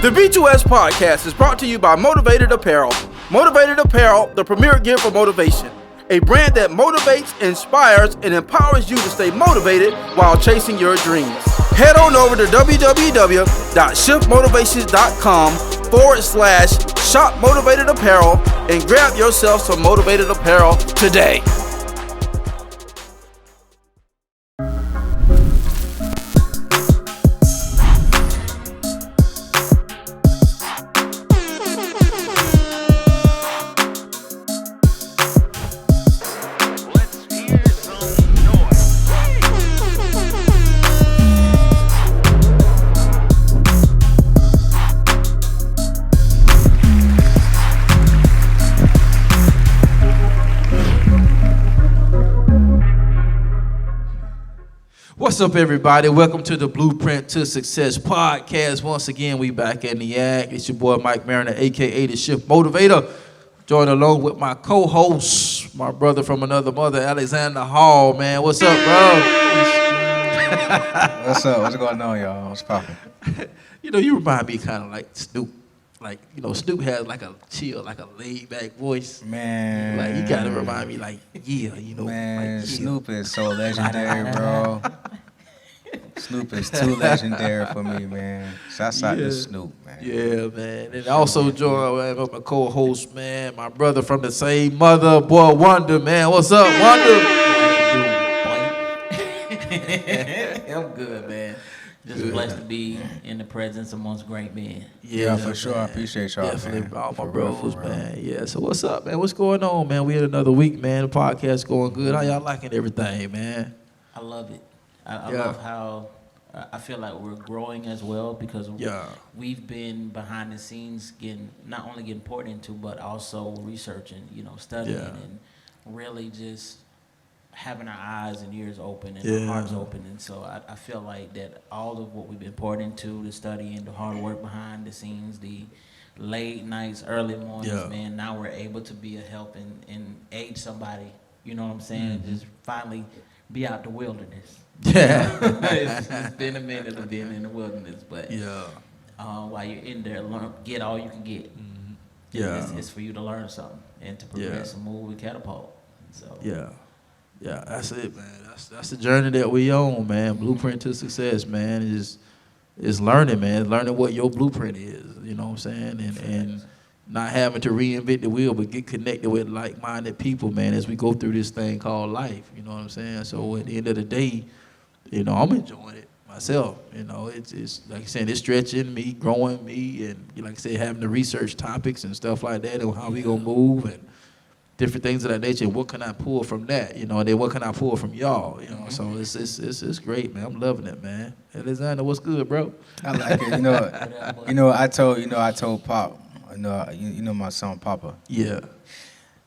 The B2S Podcast is brought to you by Motivated Apparel. Motivated Apparel, the premier gear for motivation. A brand that motivates, inspires, and empowers you to stay motivated while chasing your dreams. Head on over to www.shiftmotivations.com/shop Motivated Apparel and grab yourself some Motivated Apparel today. What's up, everybody? Welcome to the Blueprint to Success podcast. Once again, we back in the act. It's your boy Mike Mariner, a.k.a. the Shift Motivator. Joined along with my co-host, my brother from another mother, Alxndr Hall. Man, what's up, bro? What's up? What's going on, y'all? What's poppin'? You know, you remind me kind of like Snoop. Like, you know, Snoop has like a chill, like a laid-back voice. Man. Like, you kind of remind me like, yeah, you know. Man, like, yeah. Snoop is so legendary, bro. Snoop is too legendary for me, man. Shouts out to Snoop, man. Yeah, man. And also joined with my co-host, man, my brother from the same mother, Boy Wonda, man. What's up, Wonda? I'm good, man. Just blessed to be in the presence amongst great men. Yeah, for sure. I appreciate y'all, Definitely, man. all my For real, bros, for real. man. Yeah, so what's up, man? What's going on, man? We had another week, man. The podcast going good. How y'all liking everything, man? I love it. I love how I feel like we're growing as well because we've been behind the scenes not only getting poured into, but also researching, studying and really just having our eyes and ears open and our hearts open. And so I feel like that all of what we've been poured into, the studying, the hard work behind the scenes, the late nights, early mornings, man, now we're able to be a help and aid somebody, you know what I'm saying? Just finally be out the wilderness. Yeah. It's been a minute of being in the wilderness, but while you're in there, get all you can get. Mm-hmm. Yeah. It's for you to learn something and to progress and move and catapult. So Yeah, that's it, man. That's the journey that we on, man. Blueprint to Success, man, is learning, man. Learning what your blueprint is, you know what I'm saying? And not having to reinvent the wheel, but get connected with like-minded people, man, as we go through this thing called life, you know what I'm saying? So at the end of the day, I'm enjoying it myself. It's like I said, it's stretching me, growing me, and like I said, having to research topics and stuff like that and how we gonna move and different things of that nature. What can I pull from that? And then what can I pull from y'all? So it's great, man. I'm loving it, man. Alexndr, what's good, bro? I like it. I told Pop. You know my son Papa. Yeah.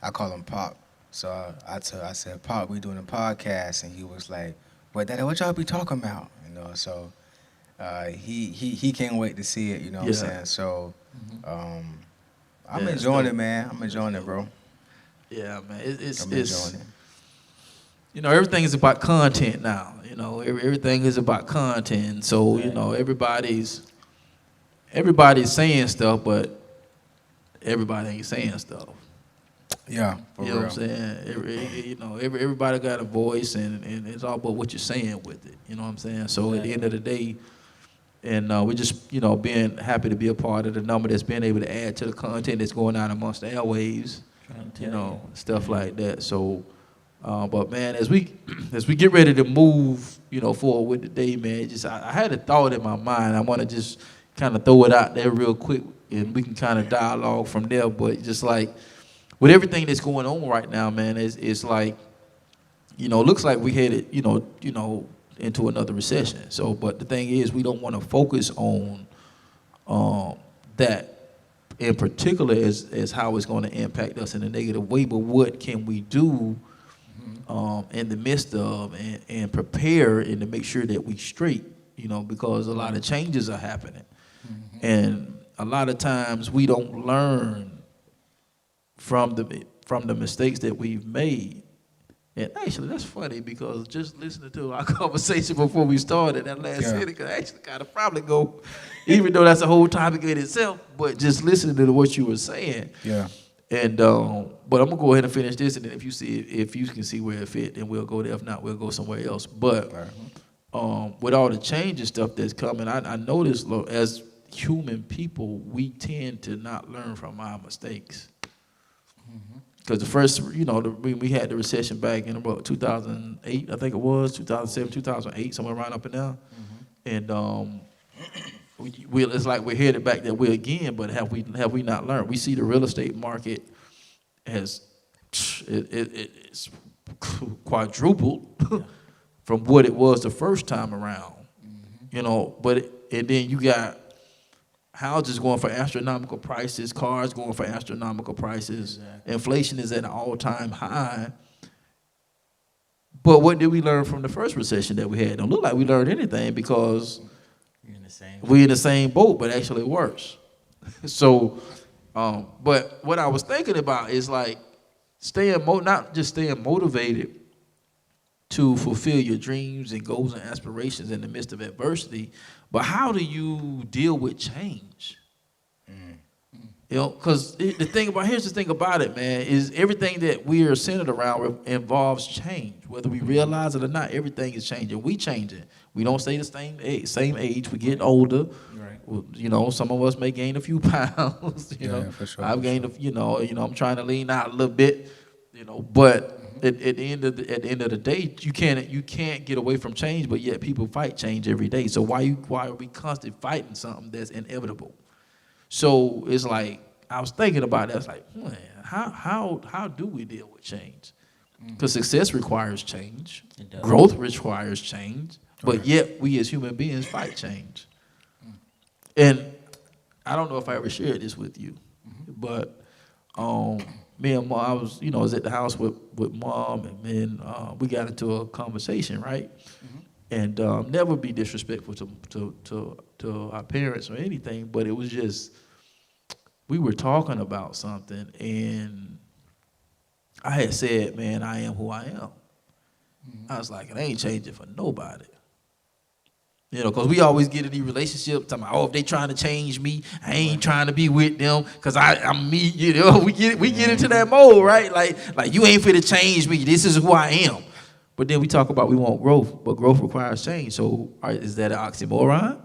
I call him Pop. So I said, Pop, we doing a podcast, and he was like, "Well, Daddy, what y'all be talking about?" So he can't wait to see it. You know what I'm saying? So I'm enjoying it, man. I'm enjoying it, bro. Yeah, man. I'm enjoying it. Everything is about content now. Everything is about content. So everybody's saying stuff, but everybody ain't saying stuff. Yeah, for real. What I'm saying? Everybody got a voice, and it's all about what you're saying with it. You know what I'm saying? So at the end of the day, and we're just, being happy to be a part of the number that's been able to add to the content that's going out amongst the airwaves, stuff like that. So, but man, as we get ready to move, forward with the day, man, I had a thought in my mind. I want to just kind of throw it out there real quick, and we can kind of dialogue from there. But just like with everything that's going on right now, man, it's like, looks like we headed, into another recession. So, but the thing is, we don't want to focus on that in particular as how it's going to impact us in a negative way. But what can we do in the midst of and prepare and to make sure that we straight, because a lot of changes are happening. And a lot of times we don't learn from the mistakes that we've made And actually, that's funny because just listening to our conversation before we started, that last sentence could actually kind of probably go, even though that's a whole topic in itself, but just listening to what you were saying. Yeah. And but I'm gonna go ahead and finish this, and then if you can see where it fit, then we'll go there. If not, we'll go somewhere else. But with all the change and stuff that's coming, I notice as human people, we tend to not learn from our mistakes. Because the first, we had the recession back in about 2008, I think it was, 2007, 2008, somewhere around up and down. And it's like we're headed back that way again, but have we not learned? We see the real estate market has it's quadrupled from what it was the first time around. And then you got houses going for astronomical prices, cars going for astronomical prices. Exactly. Inflation is at an all-time high. But what did we learn from the first recession that we had? Don't look like we learned anything because we're in the same boat, but actually worse. So, but what I was thinking about is like not just staying motivated to fulfill your dreams and goals and aspirations in the midst of adversity, but how do you deal with change? Because here's the thing about it, man, is everything that we are centered around involves change. Whether we realize it or not, everything is changing. We changing. We don't stay the same age. We get older. Right. Some of us may gain a few pounds. For sure. I've gained I'm trying to lean out a little bit. But at the end of the day, you can't get away from change. But yet people fight change every day. So why are we constantly fighting something that's inevitable? So it's like I was thinking about that. It's like, man, how do we deal with change? Because success requires change, growth requires change, but yet we as human beings fight change. And I don't know if I ever shared this with you, but me and Mom, I was at the house with Mom, and then we got into a conversation, right? And never be disrespectful to our parents or anything, but it was just we were talking about something, and I had said, man, I am who I am. I was like, and I ain't changing for nobody. Because we always get in these relationships talking about, if they trying to change me, I ain't trying to be with them because I'm me. We get into that mode, right? Like you ain't fit to change me. This is who I am. But then we talk about we want growth, but growth requires change. So is that an oxymoron?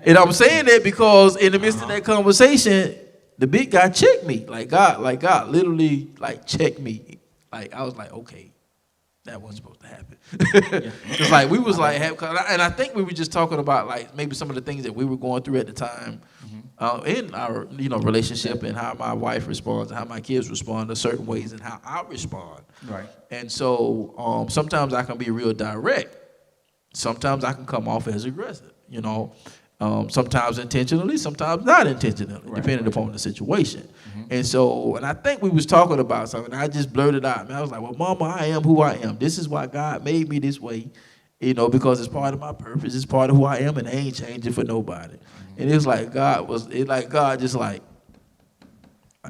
And I'm saying that because in the midst of that conversation, the big guy checked me. Like God literally checked me. Like I was like, okay, that wasn't supposed to happen. Because we was and I think we were just talking about maybe some of the things that we were going through at the time in our relationship, and how my wife responds and how my kids respond to certain ways and how I respond. Right. And so sometimes I can be real direct. Sometimes I can come off as aggressive. Sometimes intentionally, sometimes not intentionally, depending upon the situation. And I think we was talking about something. I just blurted out. I was like, well, Mama, I am who I am. This is why God made me this way, because it's part of my purpose. It's part of who I am, and I ain't changing for nobody. And it's like God just like,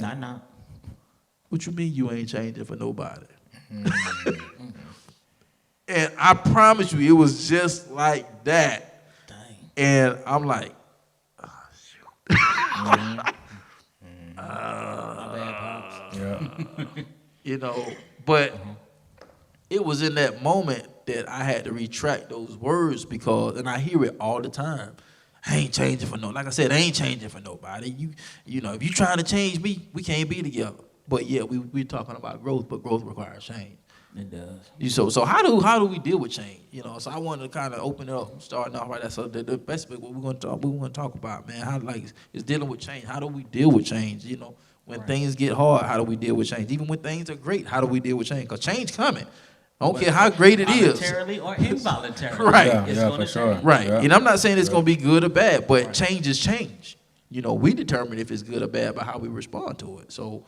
nah. What you mean you ain't changing for nobody? And I promise you, it was just like that. Dang. And I'm like, oh, shoot. But it was in that moment that I had to retract those words and I hear it all the time. I ain't changing for like I said, I ain't changing for nobody. If you trying to change me, we can't be together. But yeah, we're talking about growth, but growth requires change. It does. So how do we deal with change? So I wanted to kind of open it up, starting off right there. So the best bit what we want to talk about, man, how is dealing with change. How do we deal with change? When things get hard, how do we deal with change? Even when things are great, how do we deal with change? Because change coming. I don't care how great it is. Voluntarily or involuntarily. Right. Yeah, for sure. Right. Yeah. And I'm not saying it's going to be good or bad, but change is change. We determine if it's good or bad by how we respond to it. So,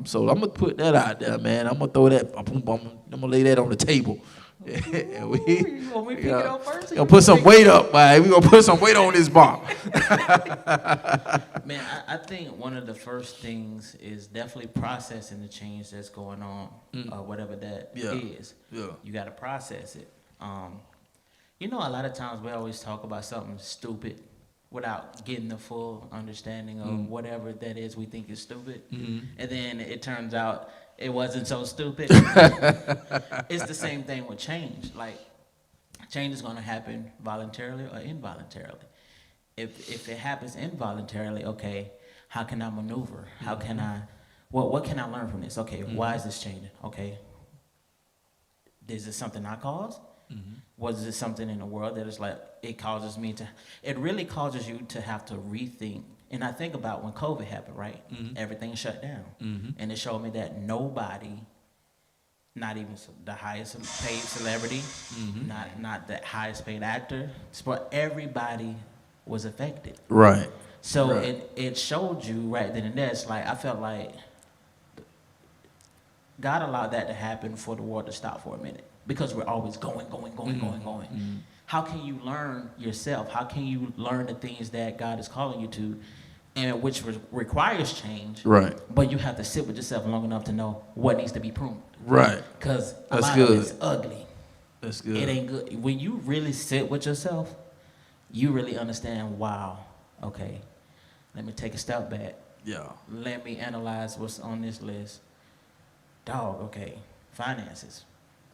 so I'm gonna put that out there, man. I'm gonna throw that. I'm gonna lay that on the table. And you want me to pick it up first? Gonna put some weight up, man. We gonna put some weight on this bar. Man, I think one of the first things is definitely processing the change that's going on, whatever that is. Yeah. You got to process it. You know, a lot of times we always talk about something stupid without getting the full understanding of whatever that is we think is stupid. And then it turns out it wasn't so stupid. It's the same thing with change. Like, change is going to happen voluntarily or involuntarily. If it happens involuntarily, okay, how can I maneuver? How can I, what can I learn from this? Okay, why is this changing? Okay, is it something I caused? Was it something in the world that is like, it causes me to, it really causes you to have to rethink. And I think about when COVID happened, right? Everything shut down. And it showed me that nobody, not even the highest paid celebrity, not the highest paid actor, but everybody was affected. Right. So it showed you right then and there. It's like, I felt like God allowed that to happen for the world to stop for a minute, because we're always going. How can you learn yourself? How can you learn the things that God is calling you to, and which requires change? Right. But you have to sit with yourself long enough to know what needs to be pruned. Right. Because a lot of it's ugly. That's good. It ain't good. When you really sit with yourself, you really understand, wow, okay, let me take a step back. Yeah. Let me analyze what's on this list. Dog, okay, finances.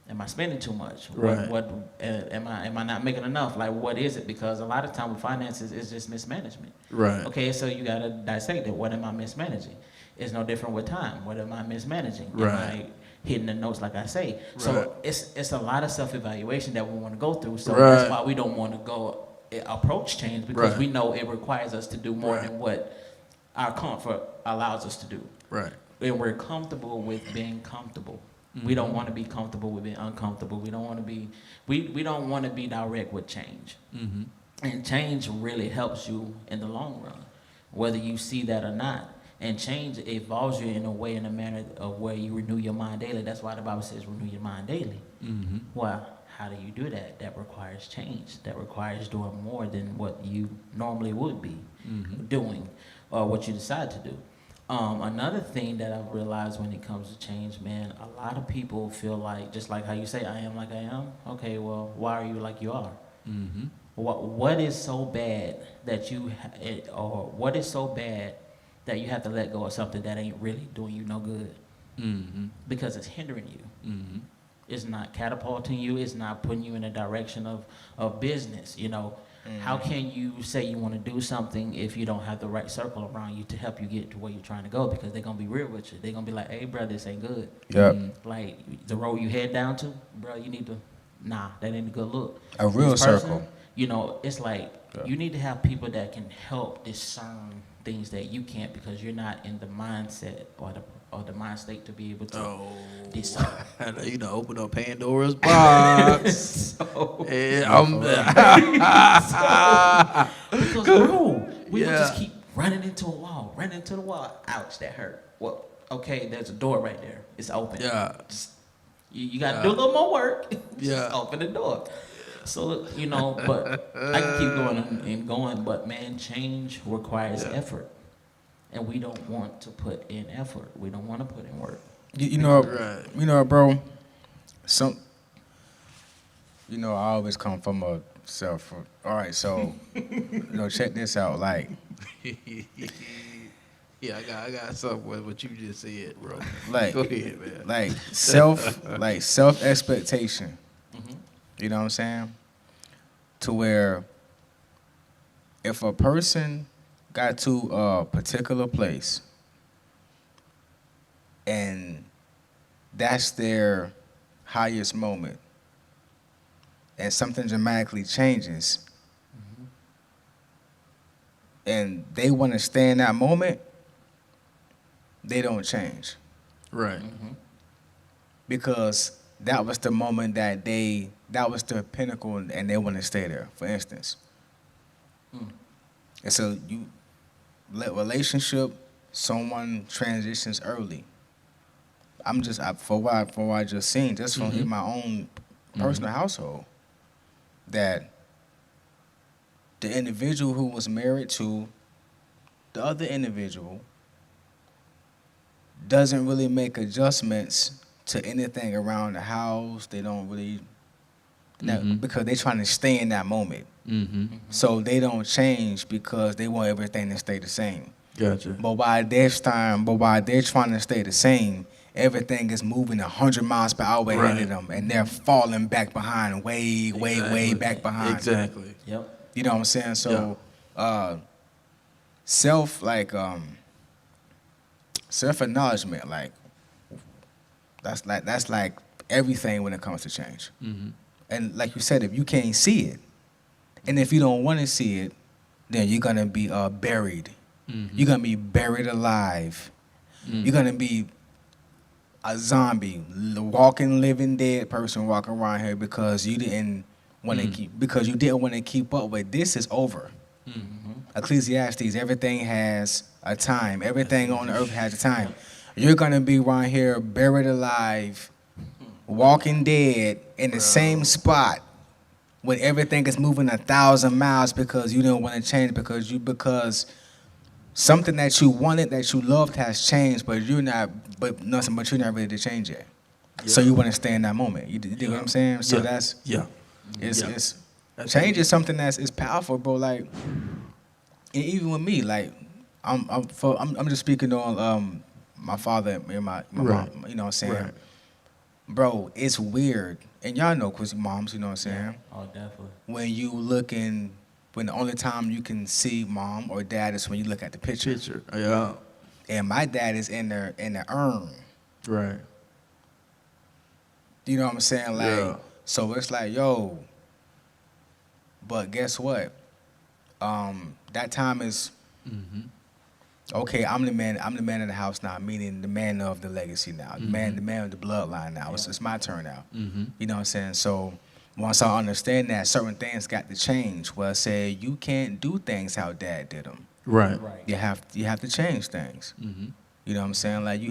Am I spending too much? Right. What am I not making enough? Like, what is it? Because a lot of time with finances, it's just mismanagement. Right. Okay, so you gotta dissect it. What am I mismanaging? It's no different with time. What am I mismanaging? Right. Am I hitting the notes like I say? Right. So it's a lot of self-evaluation that we want to go through. So that's why we don't want to go approach change, because we know it requires us to do more than what our comfort allows us to do. Right. And we're comfortable with being comfortable. We don't want to be comfortable with being uncomfortable. We don't want to be we don't want to be direct with change. And change really helps you in the long run, whether you see that or not. And change evolves you in a way, in a manner of where you renew your mind daily. That's why the Bible says renew your mind daily. Well, how do you do that? That requires change. That requires doing more than what you normally would be doing, or what you decide to do. Another thing that I've realized when it comes to change, man, a lot of people feel like, just like how you say, I am like I am. Okay, well, why are you like you are? What is so bad that what is so bad that you have to let go of something that ain't really doing you no good? Because it's hindering you. It's not catapulting you. It's not putting you in a direction of business, you know. How can you say you want to do something if you don't have the right circle around you to help you get to where you're trying to go? Because they're going to be real with you. They're going to be like, hey, bro, this ain't good. Like, the road you head down to, bro, you need to, that ain't a good look. A real circle. You know, it's like, you need to have people that can help discern things that you can't, because you're not in the mindset or the mind state to be able to decide. You know, open up Pandora's box. Because, bro, we will just keep running into a wall, running into the wall. Ouch, that hurt. Well, okay, there's a door right there. It's open. Yeah. You got to do a little more work. Just open the door. So, you know, but I can keep going and going, but man, change requires effort. And we don't want to put in effort. We don't want to put in work. You know, bro. I always come from a self. All right, so, check this out. Like, I got something with what you just said, bro. Like, go ahead, man. Like self expectation. You know what I'm saying? To where, if a person got to a particular place and that's their highest moment, and something dramatically changes, and they want to stay in that moment, they don't change. Right. Because that was the moment that was the pinnacle, and they want to stay there, for instance. And so you let relationship, someone transitions early. For what I just seen, just from in my own personal household, that the individual who was married to the other individual doesn't really make adjustments to anything around the house. They don't really, because they're trying to stay in that moment. So they don't change because they want everything to stay the same. Gotcha. But while they're trying to stay the same, everything is moving 100 miles per hour ahead of them, and they're falling back behind, way back behind. Exactly. Yep. You know what I'm saying? So, self-acknowledgement, that's like everything when it comes to change. And like you said, if you can't see it, and if you don't want to see it, then you're gonna be buried. You're gonna be buried alive. You're gonna be a zombie, walking, living, dead person walking around here because you didn't want to keep up with. This is over. Ecclesiastes, everything has a time. Everything on earth has a time. You're gonna be around here buried alive, walking dead in the same spot when everything is moving 1,000 miles because you didn't want to change, because something that you wanted, that you loved, has changed, but you're not ready to change it. So you want to stay in that moment. You dig what I'm saying? So that's it's change is something is powerful, bro. Like, and even with me, like I'm just speaking on my father and my mom. You know what I'm saying? Right. Bro, it's weird, and y'all know, cause moms, you know what I'm saying? Oh, definitely. When the only time you can see mom or dad is when you look at the picture. Yeah. And my dad is in the urn. Right. You know what I'm saying? Like, so it's like, yo. But guess what? That time is okay. I'm the man of the house now, meaning the man of the legacy now, the man of the bloodline now. It's my turn now. You know what I'm saying? So once I understand that, certain things got to change. Well, say you can't do things how dad did them. Right. You have to change things. You know what I'm saying? Like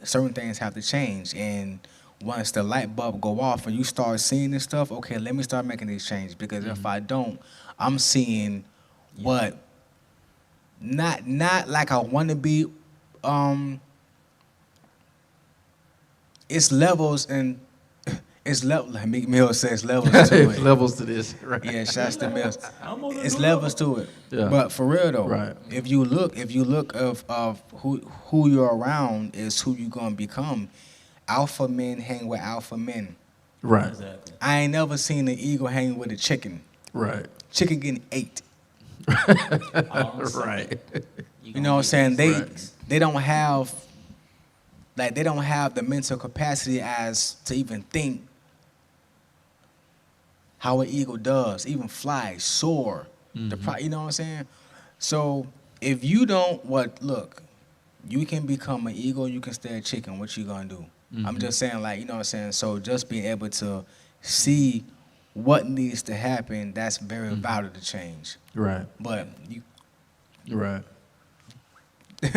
certain things have to change, and once the light bulb go off and you start seeing this stuff, okay, let me start making these changes, because if I don't, I'm seeing what not like I want to be. It's levels and. It's like Meek Mill says, levels to it. Levels to this, right? Yeah, shouts to Mills. It's levels to it. Yeah. But for real though, right. if you look of who you're around is who you're gonna become. Alpha men hang with alpha men. Right. Exactly. I ain't never seen an eagle hang with a chicken. Right. Chicken getting ate. Right. You know what I'm saying? They don't have the mental capacity as to even think how an eagle does, even fly, soar. You know what I'm saying? So if you don't, look, you can become an eagle, you can stay a chicken. What you gonna do? I'm just saying, like, you know what I'm saying? So just being able to see what needs to happen, that's very vital to change. Right. But you. Right. I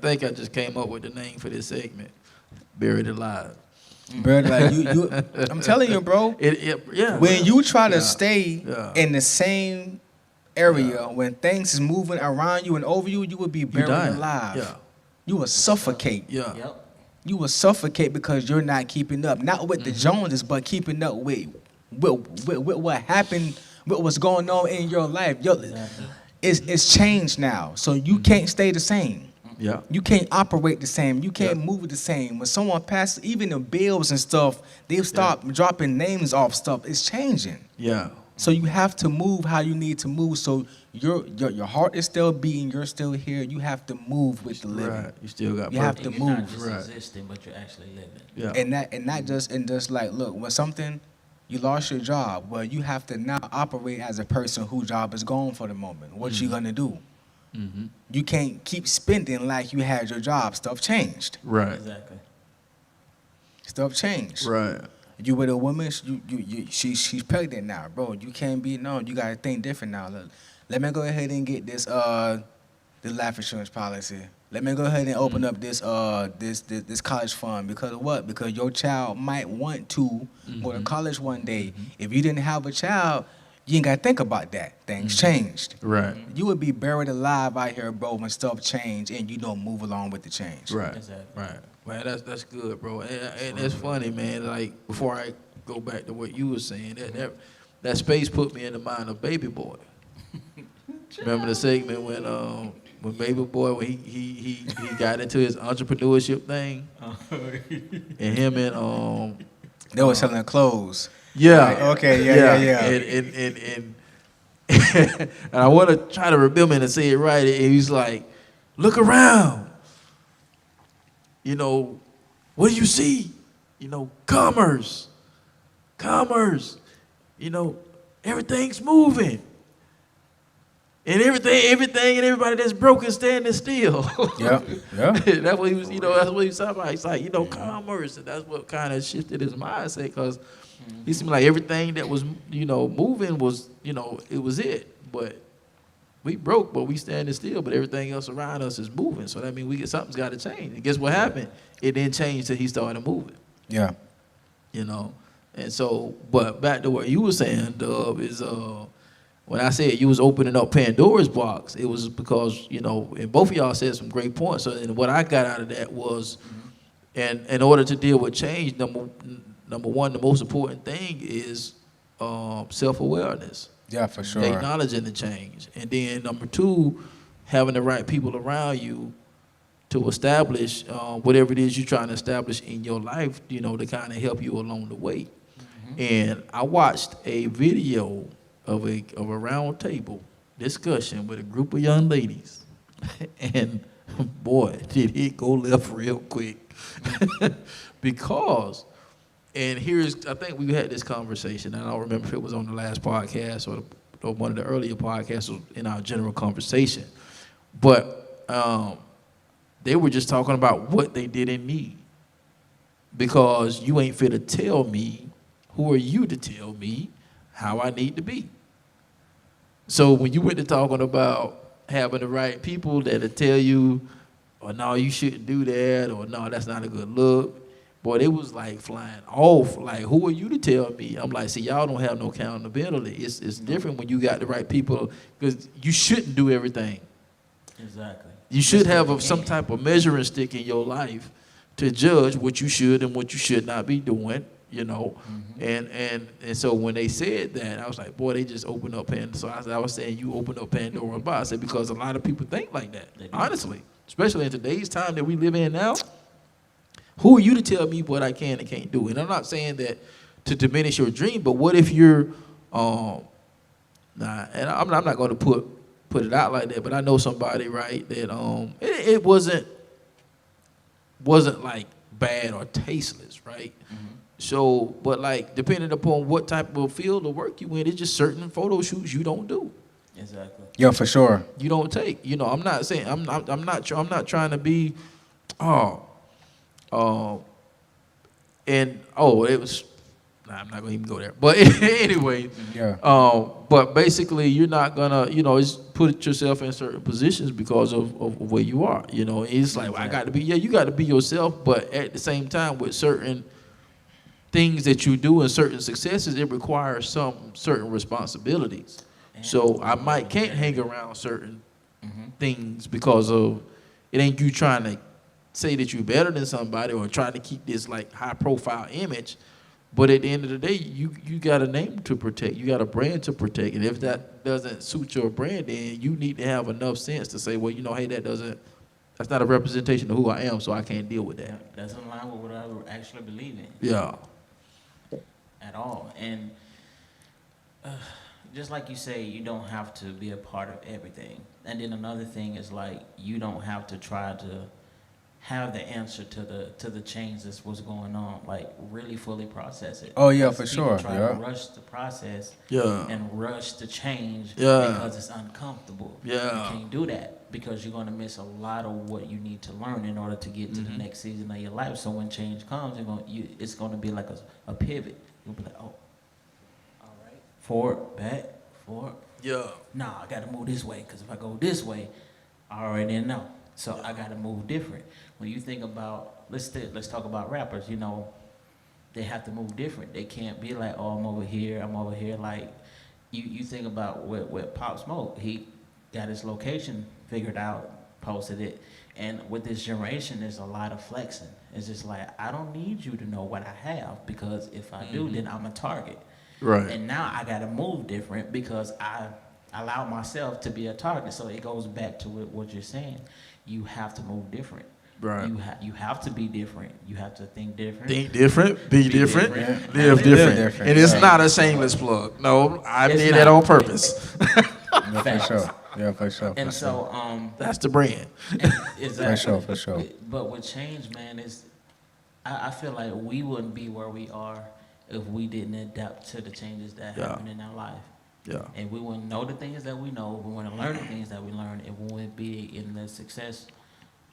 think I just came up with the name for this segment, Buried Alive. Bro, like you, I'm telling you, bro. When you try to stay in the same area when things is moving around you and over you, you would be buried alive. Yeah. You will suffocate. Yeah. Yep. You will suffocate because you're not keeping up, not with the Joneses, but keeping up with what happened, with what's going on in your life. It's changed now, so you can't stay the same. Yeah. You can't operate the same. You can't move the same. When someone passes, even the bills and stuff, they'll start dropping names off stuff. It's changing. Yeah. So you have to move how you need to move. So your heart is still beating. You're still here. You have to move with the living. Right. You still got. You have to You're move. not just existing, but you're actually living. Yeah. And just like, look, when something, you lost your job, well, you have to now operate as a person whose job is gone for the moment. What you gonna do? You can't keep spending like you had your job. Stuff changed. Right. Exactly. Stuff changed. Right. You with a woman, she's pregnant now, bro. You can't be, no, you gotta think different now. Let me go ahead and get this the life insurance policy. let me go ahead and open up this college fund because of what? Because your child might want to go to college one day. If you didn't have a child, you ain't got to think about that. Things changed. Right. You would be buried alive out here, bro, when stuff change and you don't move along with the change. Right. Exactly. Right. Man, that's good, bro. And that's funny, man. Like, before I go back to what you were saying, that space put me in the mind of Baby Boy. Remember the segment when Baby Boy, when he got into his entrepreneurship thing, and him and They were selling clothes. yeah, Right, okay, yeah. And I want to try to remember and say it right. And he's like, look around. You know, what do you see? You know, commerce. You know, everything's moving. And everything and everybody that's broken standing still. Yeah. That's what he was, that's what he was talking about. He's like, commerce. And that's what kind of shifted his mindset, because he seemed like everything that was, moving was, it was it. But we broke, but we standing still, but everything else around us is moving. So that means something's got to change. And guess what happened? It didn't change till he started moving. Yeah. And so, but back to what you were saying, Dub, is when I said you was opening up Pandora's box, it was because, and both of y'all said some great points. So, and what I got out of that was, and in order to deal with change, number one, the most important thing is self-awareness. Yeah, for sure. Acknowledging the change. And then number two, having the right people around you to establish whatever it is you're trying to establish in your life, to kind of help you along the way. And I watched a video of a round table discussion with a group of young ladies. And boy, did it go left real quick. Because, and I think we had this conversation, and I don't remember if it was on the last podcast or one of the earlier podcasts or in our general conversation. But they were just talking about what they didn't need. Because you ain't fit to tell me, who are you to tell me how I need to be? So when you went to talking about having the right people that'll tell you, or no, you shouldn't do that, or no, that's not a good look, boy, it was like flying off. Like, who are you to tell me? I'm like, see, y'all don't have no accountability. It's different when you got the right people, because you shouldn't do everything. Exactly. You should have some type of measuring stick in your life to judge what you should and what you should not be doing, And so when they said that, I was like, boy, they just opened up Pandora's. So I was saying, you opened up Pandora's box. I said, because a lot of people think like that, honestly, especially in today's time that we live in now. Who are you to tell me what I can and can't do? And I'm not saying that to diminish your dream, but what if you're, and I'm not going to put it out like that, but I know somebody, right, that it wasn't like bad or tasteless, right? So, but like, depending upon what type of field of work you in, it's just certain photo shoots you don't do. Exactly. Yeah, for sure. You don't take. I'm not saying I'm not trying to be, it was. Nah, I'm not gonna even go there. But anyway, yeah. But basically, you're not gonna, it's put yourself in certain positions because of where you are. It's like, well, I got to be. Yeah, you got to be yourself, but at the same time, with certain things that you do and certain successes, it requires some certain responsibilities. So I can't hang around certain things because of it ain't you trying to say that you're better than somebody or trying to keep this like high profile image. But at the end of the day, you got a name to protect. You got a brand to protect. And if that doesn't suit your brand, then you need to have enough sense to say, well, hey, that's not a representation of who I am, so I can't deal with that. That's in line with what I actually believe in. Yeah. At all. And just like you say, you don't have to be a part of everything. And then another thing is like, you don't have to try to have the answer to the change that's what's going on. Like, really fully process it. Oh yeah, for sure. Try to rush the process. Yeah. And rush the change. Yeah. Because it's uncomfortable. Yeah. You can't do that because you're gonna miss a lot of what you need to learn in order to get to the next season of your life. So when change comes, it's gonna be like a pivot. You'll be like, oh, all right, forward, back, forward. Yeah. Nah, I gotta move this way because if I go this way, I already know. So I got to move different. When you think about, let's talk about rappers. You know, they have to move different. They can't be like, oh, I'm over here. Like, you think about with Pop Smoke. He got his location figured out, posted it. And with this generation, there's a lot of flexing. It's just like, I don't need you to know what I have, because if I do, then I'm a target. Right. And now I got to move different because I allow myself to be a target. So it goes back to what you're saying. You have to move different. Right. You have to be different. You have to think different. Think different, be different, different. live different. different. And it's Yeah. not a shameless plug. No, I It's did not. that on purpose. Yeah, for sure. Yeah, for sure. And for sure. so, That's the brand. exactly. For sure. But with change, man, I feel like we wouldn't be where we are if we didn't adapt to the changes that happen in our life. Yeah. And we wouldn't know the things that we know. We wouldn't learn the things that we learn. And we wouldn't be in the success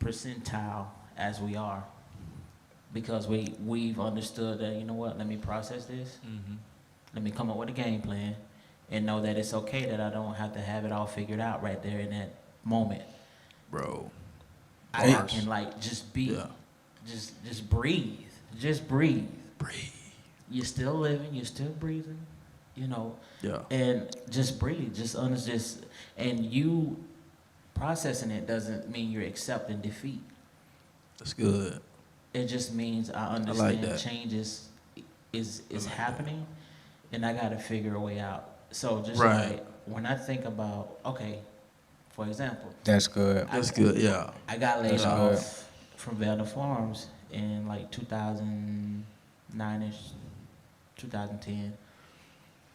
percentile as we are. Because we've understood that, you know what, let me process this. Let me come up with a game plan and know that it's okay that I don't have to have it all figured out right there in that moment. Bro. I can like just be, Yeah. just breathe. Just breathe. Breathe. You're still living, you're still breathing, you know. Yeah. And just breathe, and you processing it doesn't mean you're accepting defeat. That's good. It just means I understand that. change is like happening, and I got to figure a way out. So just Right. like when I think about, okay, for example, That's good. That's good. Yeah. I got laid That's off from Velda Farms in like 2009ish, 2010,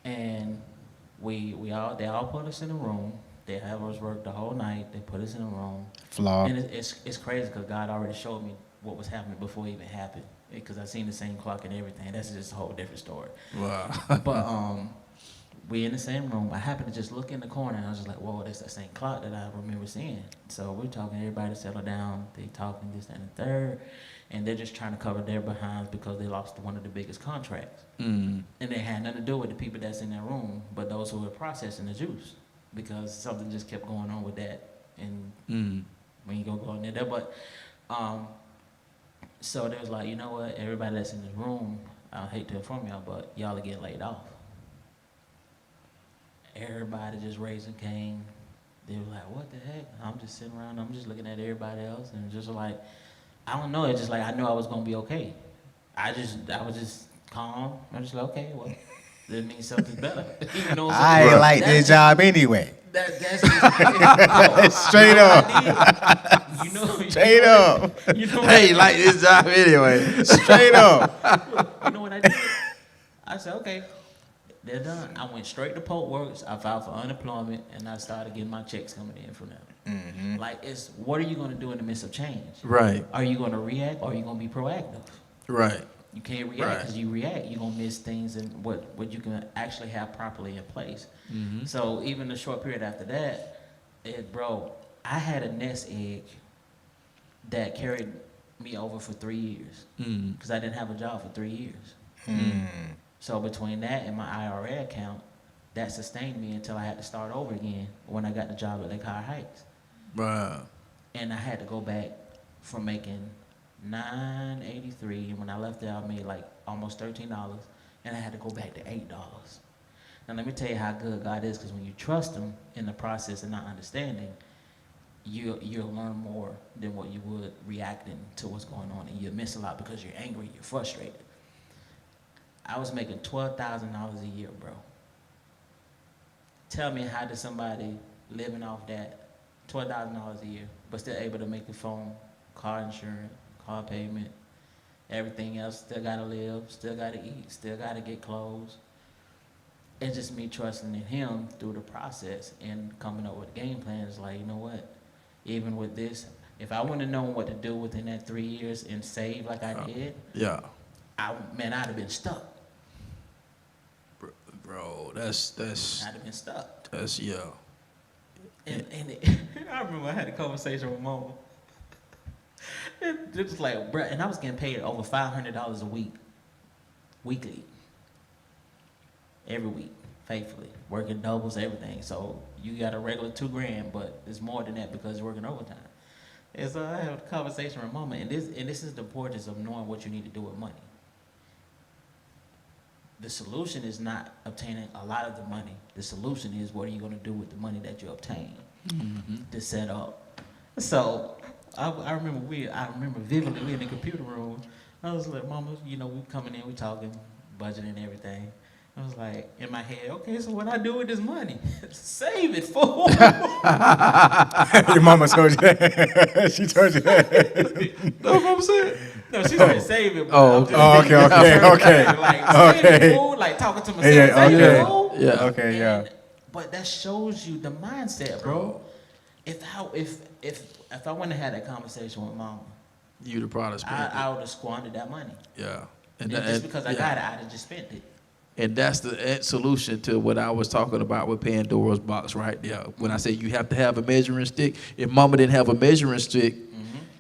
and they all put us in a room. They have us work the whole night. They put us in a room. Flaw. And it's crazy because God already showed me what was happening before it even happened. Because I seen the same clock and everything. That's just a whole different story. Wow. But we in the same room. I happened to just look in the corner and I was just like, whoa, that's that same clock that I remember seeing. So we're talking, everybody settle down. They talking this, that, and the third. And they're just trying to cover their behinds because they lost one of the biggest contracts. And it had nothing to do with the people that's in that room, but those who were processing the juice. Because something just kept going on with that. And we ain't gonna go in there. But so they was like, you know what, everybody that's in this room, I hate to inform y'all, but y'all are getting laid off. Everybody just raising Cain. They were like, what the heck? I'm just sitting around, I'm just looking at everybody else, and just like, I don't know, it's just like I knew I was gonna be okay. I was just calm. I'm just like, okay, well, that means something's better. Even though I ain't like this job anyway. That's just, Straight up. Straight up. You know Hey, like this job anyway. Straight up. You know what I did? I said, okay, they're done. I went straight to Pope Works. I filed for unemployment, and I started getting my checks coming in from them. Like, what are you going to do in the midst of change? Right. Are you going to react, or are you going to be proactive? Right. You can't react because you react. You're going to miss things and what you can actually have properly in place. So even the short period after that, I had a nest egg that carried me over for 3 years because I didn't have a job for 3 years. So between that and my IRA account, that sustained me until I had to start over again when I got the job at Lake High Heights. Wow. And I had to go back from making $9.83, and when I left there, I made like almost $13, and I had to go back to $8. Now let me tell you how good God is, because when you trust Him in the process and not understanding, you'll learn more than what you would reacting to what's going on, and you'll miss a lot because you're angry, you're frustrated. I was making $12,000 a year, bro. Tell me, how did somebody living off that $12,000 a year, but still able to make a phone, car insurance, car payment, everything else, still gotta live, still gotta eat, still gotta get clothes. It's just me trusting in Him through the process and coming up with a game plan. It's like, you know what, even with this, if I wouldn't have known what to do within that 3 years and save like I did, I'd have been stuck. Bro, that's I'd have been stuck. That's And I remember I had a conversation with Mama. It was like, bruh, and I was getting paid over $500 a week, weekly, every week, faithfully, working doubles, everything. So you got a regular $2,000, but it's more than that because you're working overtime. And so I had a conversation with Mama, and this is the importance of knowing what you need to do with money. The solution is not obtaining a lot of the money. The solution is what are you going to do with the money that you obtain to set up. So I remember vividly, we in the computer room. I was like, Mama, you know, we coming in, we talking, budgeting and everything. I was like, in my head, okay, so what I do with this money? Save it, fool. Your mama told you that. She told you that. That's what I'm saying. No, she said save it. Okay. Like, save it, fool. Like, talking to myself, save it, fool. Yeah. Okay, yeah. But that shows you the mindset, bro. If I wouldn't have had that conversation with Mama, You'd have probably spent I would have squandered that money. Yeah. And just because I got it, I'd have just spent it. And that's the solution to what I was talking about with Pandora's box right there. When I say you have to have a measuring stick, if Mama didn't have a measuring stick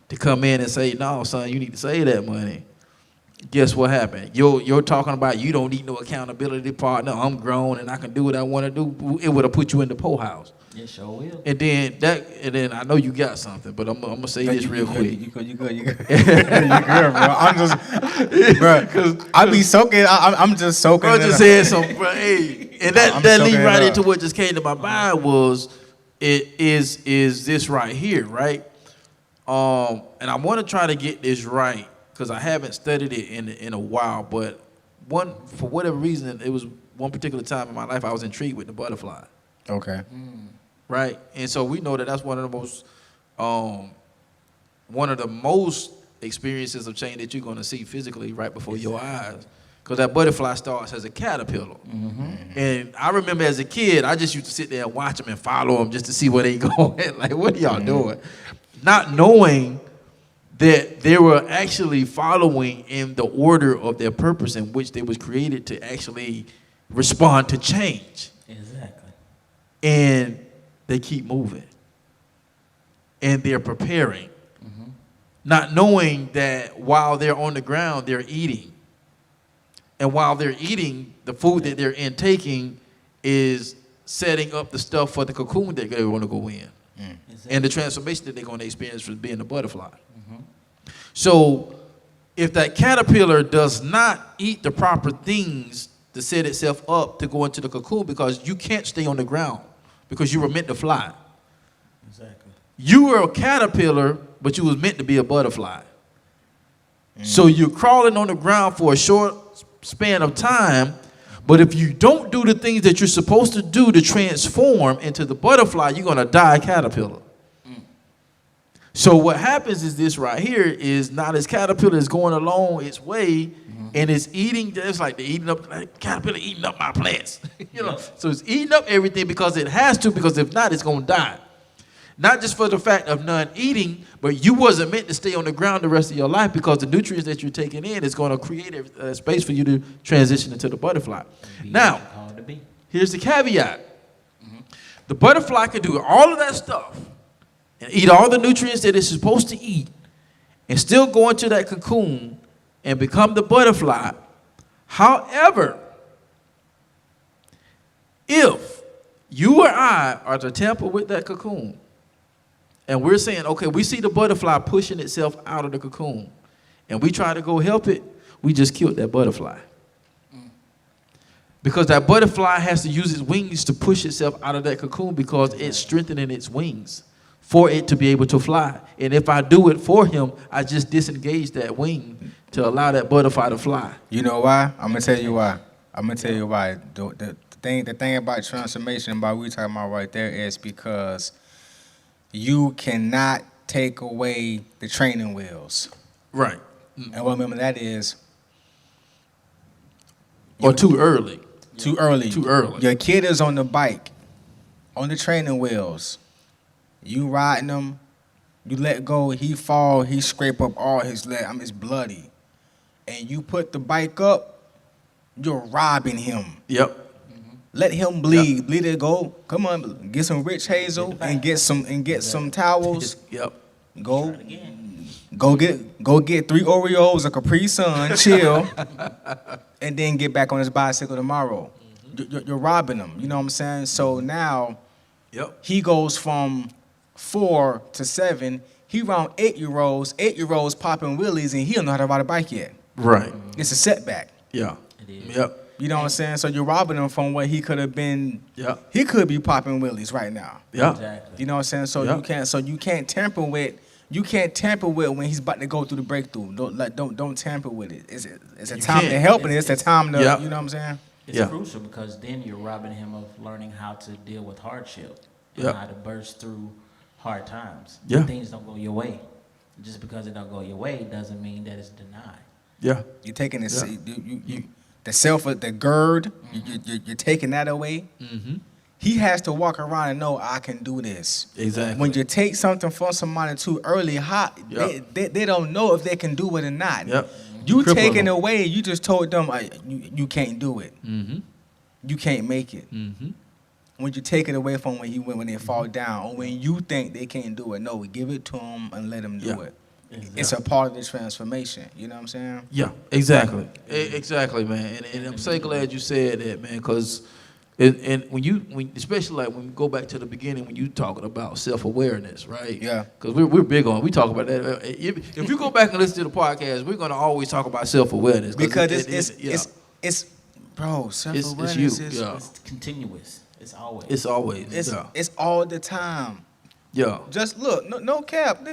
to come in and say, no, son, you need to save that money, guess what happened? You're talking about you don't need no accountability partner. I'm grown and I can do what I want to do. It would have put you in the poorhouse. It sure will. And then I know you got something, but I'm gonna say this real quick. You good. You good, bro. I'm just, bro, because I be soaking. I'm just soaking. Bro, just said something, bro. Hey, and that lead right into what just came to my mind was, is this right here, right? And I want to try to get this right because I haven't studied it in a while, but for whatever reason, it was one particular time in my life I was intrigued with the butterfly. Okay. Right, and so we know that that's one of the most experiences of change that you're going to see physically right before your eyes, because that butterfly starts as a caterpillar. And I remember as a kid, I just used to sit there and watch them and follow them just to see where they going. Like, what are y'all doing? Not knowing that they were actually following in the order of their purpose in which they was created to actually respond to change. Exactly. And they keep moving. And they're preparing. Not knowing that while they're on the ground, they're eating. And while they're eating, the food that they're intaking is setting up the stuff for the cocoon that they're going to go in. Exactly. And the transformation that they're going to experience from being a butterfly. So if that caterpillar does not eat the proper things to set itself up to go into the cocoon, because you can't stay on the ground because you were meant to fly. Exactly. You were a caterpillar, but you was meant to be a butterfly. So you're crawling on the ground for a short span of time, but if you don't do the things that you're supposed to do to transform into the butterfly, you're going to die a caterpillar. So what happens is this right here is now this caterpillar is going along its way and it's eating, it's like they're eating up, like caterpillar eating up my plants. You know, so it's eating up everything because it has to, because if not, it's going to die. Not just for the fact of none eating, but you wasn't meant to stay on the ground the rest of your life, because the nutrients that you're taking in is going to create a space for you to transition into the butterfly. Now, here's the caveat. The butterfly can do all of that stuff and eat all the nutrients that it's supposed to eat and still go into that cocoon and become the butterfly. However, if you or I are to tamper with that cocoon, and we're saying, okay, we see the butterfly pushing itself out of the cocoon, and we try to go help it, we just killed that butterfly. Because that butterfly has to use its wings to push itself out of that cocoon, because it's strengthening its wings for it to be able to fly. And if I do it for him, I just disengage that wing to allow that butterfly to fly. You know why? I'm going to tell you why. The thing about transformation, about what we're talking about right there, is because you cannot take away the training wheels. Right. And what I remember that is... Or too early. Too early. Too early. Your kid is on the bike, on the training wheels. You riding him, you let go, he fall, he scrape up all his leg, it's bloody. And you put the bike up, you're robbing him. Yep. Let him bleed. Yep. Bleed it, go. Come on, get some rich hazel and get some towels. Yep. Go get 3 Oreos, a Capri Sun, chill, and then get back on his bicycle tomorrow. You're robbing him. You know what I'm saying? So now, he goes from 4 to 7. He around 8-year-olds popping wheelies, and he don't know how to ride a bike yet. Right. It's a setback. Yeah. It is. Yep. You know what I'm saying? So you're robbing him from what he could have been. Yeah. He could be popping wheelies right now. Yeah. Exactly. You know what I'm saying? So you can't tamper with when he's about to go through the breakthrough. Don't tamper with it. It's a time to help and it's a time to you know what I'm saying? It's crucial because then you're robbing him of learning how to deal with hardship and how to burst through hard times. Yeah. Things don't go your way. Just because it don't go your way doesn't mean that it's denied. Yeah. You're taking this the gird, you're taking that away. Mm-hmm. He has to walk around and know I can do this. Exactly. When you take something from somebody too early, they don't know if they can do it or not. Yep. You taking away, you just told them you can't do it. Mm-hmm. You can't make it. Mm-hmm. When you take it away from when they fall down, or when you think they can't do it, no, we give it to them and let them do it. Exactly. It's a part of the transformation. You know what I'm saying? Yeah, exactly. Exactly, man. And I'm so glad you said that, man, because when especially like when we go back to the beginning when you talking about self-awareness, right? Yeah. Because we're big on, we talk about that. If you go back and listen to the podcast, we're going to always talk about self-awareness. Because it's bro, self-awareness it's continuous. It's always. It's all the time. Yeah. Just look, no cap.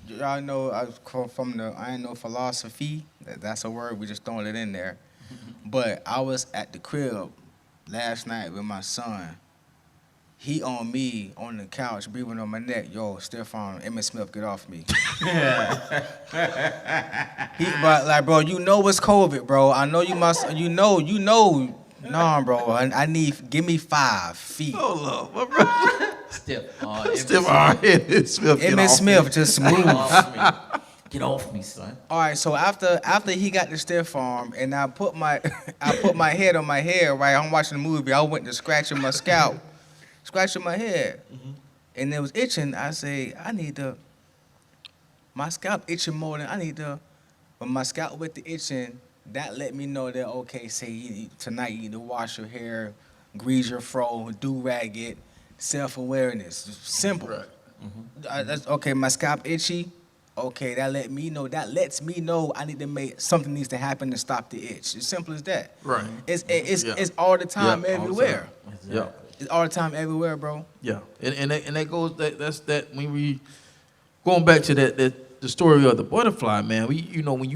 Y'all know I come from the I ain't no philosophy. That's a word, we just throwing it in there. But I was at the crib last night with my son. He on me on the couch, breathing on my neck. Yo, Stefan, Emmitt Smith, get off me. But like, bro, you know it's COVID, bro. I know you must. You know. Nah, bro. Give me 5 feet. Oh, Lord, my brother. Stefan. Emmitt Smith, just move. Get off me, son. All right, so after he got the stiff arm, and I put my head on my hair. Right, I'm watching the movie. I went to scratching my scalp, scratching my head, and it was itching. I say my scalp itching more than I need to. When my scalp with the itching, that let me know that okay, say tonight you need to wash your hair, grease your fro, do-rag it, self-awareness, simple. Right. That's okay. My scalp itchy. Okay, that lets me know I need to something needs to happen to stop the itch. As simple as that. Right. It's all the time everywhere. Exactly. Yeah. It's all the time everywhere, bro. Yeah. And that goes that's when we going back to the story of the butterfly, man. When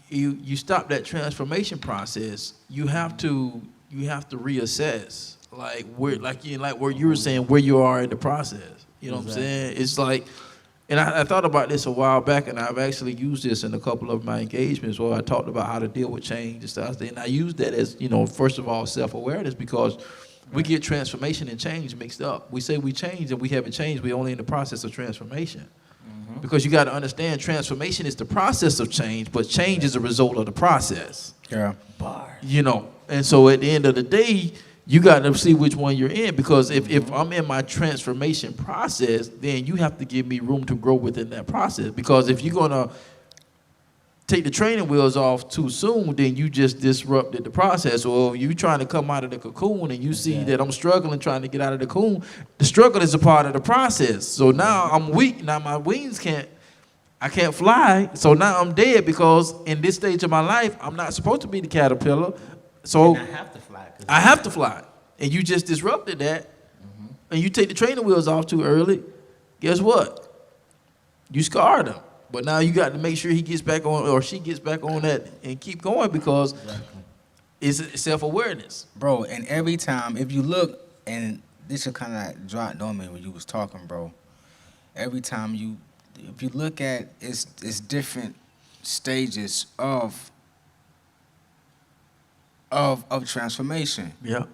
you stop that transformation process, you have to reassess where you were saying where you are in the process. You know what I'm saying? It's like. And I thought about this a while back, and I've actually used this in a couple of my engagements where I talked about how to deal with change and stuff. And I used that as, first of all, self-awareness, because we get transformation and change mixed up. We say we change and we haven't changed. We're only in the process of transformation. Mm-hmm. Because you got to understand, transformation is the process of change, but change is a result of the process. Yeah. And so at the end of the day, you got to see which one you're in, because if I'm in my transformation process, then you have to give me room to grow within that process. Because if you're going to take the training wheels off too soon, then you just disrupted the process. Or you trying to come out of the cocoon and you see that I'm struggling trying to get out of the cocoon. The struggle is a part of the process. So now I'm weak. Now my wings I can't fly. So now I'm dead, because in this stage of my life, I'm not supposed to be the caterpillar. So and I have to fly. I have to fly. And you just disrupted that. Mm-hmm. And you take the training wheels off too early. Guess what? You scarred him. But now you got to make sure he gets back on, or she gets back on that and keep going, because it's self-awareness. Bro, and every time, if you look, and this is kind of dropped on me when you was talking, bro. Every time if you look at it's different stages of transformation. Yeah.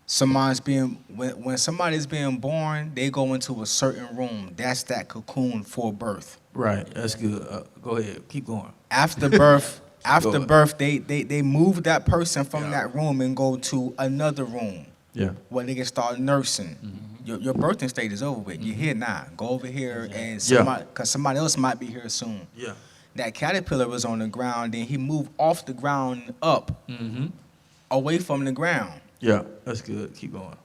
When somebody's being born, they go into a certain room. That's that cocoon for birth. Right. That's good. Go ahead. Keep going. After birth, they move that person from that room and go to another room. Yeah. Where they can start nursing. Mm-hmm. Your birthing stage is over with. You're here now. Go over here and somebody else might be here soon. Yeah. That caterpillar was on the ground, then he moved off the ground up, away from the ground. Yeah, that's good. Keep going.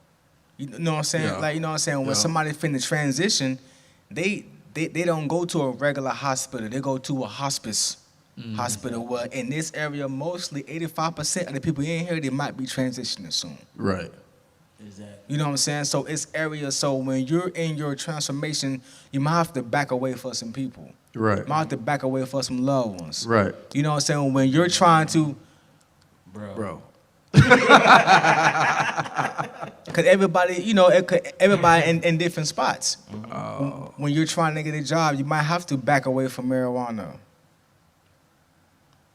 You know what I'm saying? Yeah. Like, you know what I'm saying? When somebody finna transition, they they don't go to a regular hospital. They go to a hospice hospital. Where in this area, mostly 85% of the people in here, they might be transitioning soon. Right. Exactly. You know what I'm saying? So it's areas. So when you're in your transformation, you might have to back away for some people. Right. You might have to back away for some loved ones. Right. You know what I'm saying? When you're trying to, bro. Because everybody, everybody in different spots. When you're trying to get a job, you might have to back away from marijuana.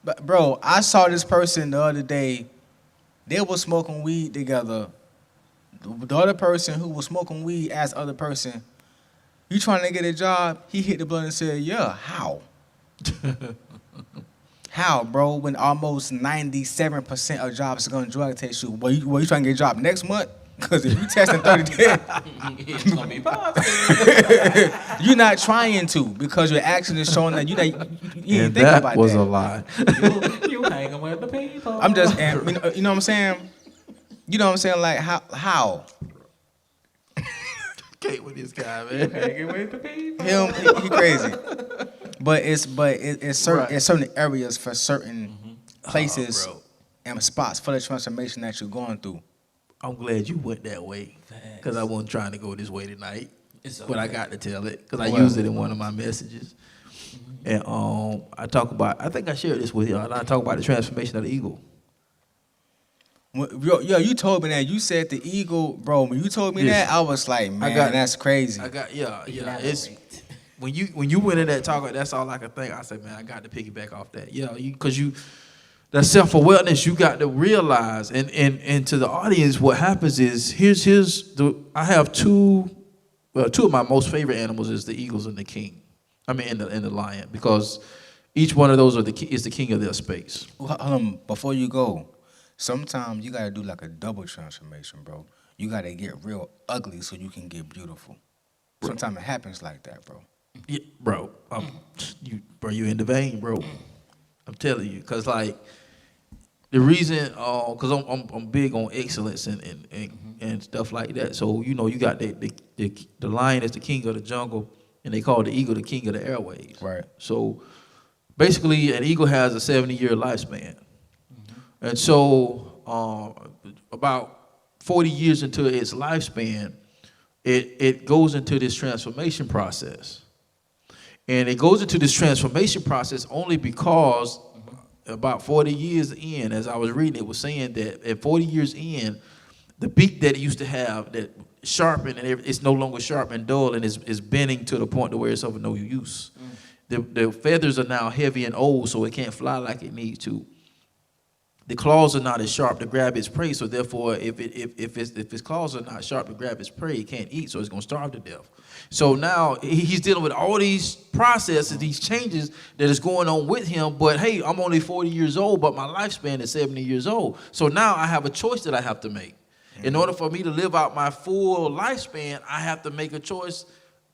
But bro, I saw this person the other day. They were smoking weed together. The other person who was smoking weed asked the other person, "You trying to get a job?" He hit the blunt and said, "Yeah, how?" How, bro? When almost 97% of jobs are going to drug test you. Well, you trying to get a job next month? Because if you testing 30 days, it's going to be positive. you're not trying to, because your action is showing that you didn't think that about was that. a lie. you hanging with the people. I'm just, you know what I'm saying? You know what I'm saying? Like, how? Can't with this guy, man. Hanging with the people. He crazy. But it's certain Right. it's certain areas for certain places bro. and spots for the transformation that you're going through. I'm glad you went that way, because I wasn't trying to go this way tonight. But I got to tell it, because I used it in one of my messages. And I think I shared this with you. I talk about the transformation of the eagle. Yo, you told me that. You said the eagle, bro. When you told me that, I was like, man, that's crazy. It's when you went in that talk, that's all I could think. I said, man, I got to piggyback off that. Yeah, because that self-awareness, you got to realize, and to the audience, what happens is I have two of my most favorite animals is the eagles and the king. I mean, and the lion, because each one of those is the king of their space. Before you go, sometimes you gotta do like a double transformation, bro. You gotta get real ugly so you can get beautiful. Sometimes it happens like that, bro. Yeah, bro. You in the vein, bro. I'm telling you, cause like the reason, cause I'm big on excellence and stuff like that. So you got the lion is the king of the jungle, and they call the eagle the king of the airways. Right. So basically, an eagle has a 70-year lifespan, and so about 40 years into its lifespan, it goes into this transformation process. And it goes into this transformation process only because about 40 years in, as I was reading, it was saying that at 40 years in, the beak that it used to have, that sharpened, and it's no longer sharp and dull, and is bending to the point to where it's of no use. The feathers are now heavy and old, so it can't fly like it needs to. The claws are not as sharp to grab its prey, so therefore, if its claws are not sharp to grab its prey, it can't eat, so it's gonna starve to death. So now he's dealing with all these processes, these changes that is going on with him. But hey, I'm only 40 years old, but my lifespan is 70 years old. So now I have a choice that I have to make. In order for me to live out my full lifespan, I have to make a choice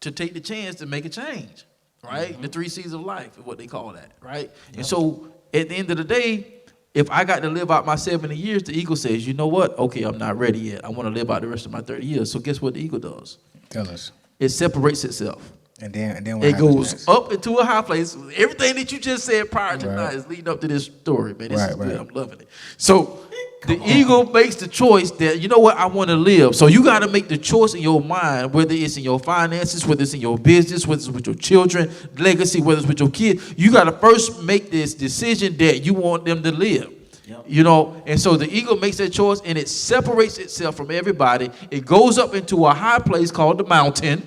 to take the chance to make a change, right? The 3 C's of life is what they call that, right? Yep. And so at the end of the day, if I got to live out my 70 years, the eagle says, you know what? Okay, I'm not ready yet. I want to live out the rest of my 30 years. So guess what the eagle does? Tell us. It separates itself. And then what it goes next? up into a high place. Everything that you just said prior to now is leading up to this story, man. This is good. I'm loving it. So the eagle makes the choice that, you know what, I want to live. So you got to make the choice in your mind, whether it's in your finances, whether it's in your business, whether it's with your children, legacy, whether it's with your kids. You got to first make this decision that you want them to live. Yep. And so the eagle makes that choice, and it separates itself from everybody. It goes up into a high place called the mountain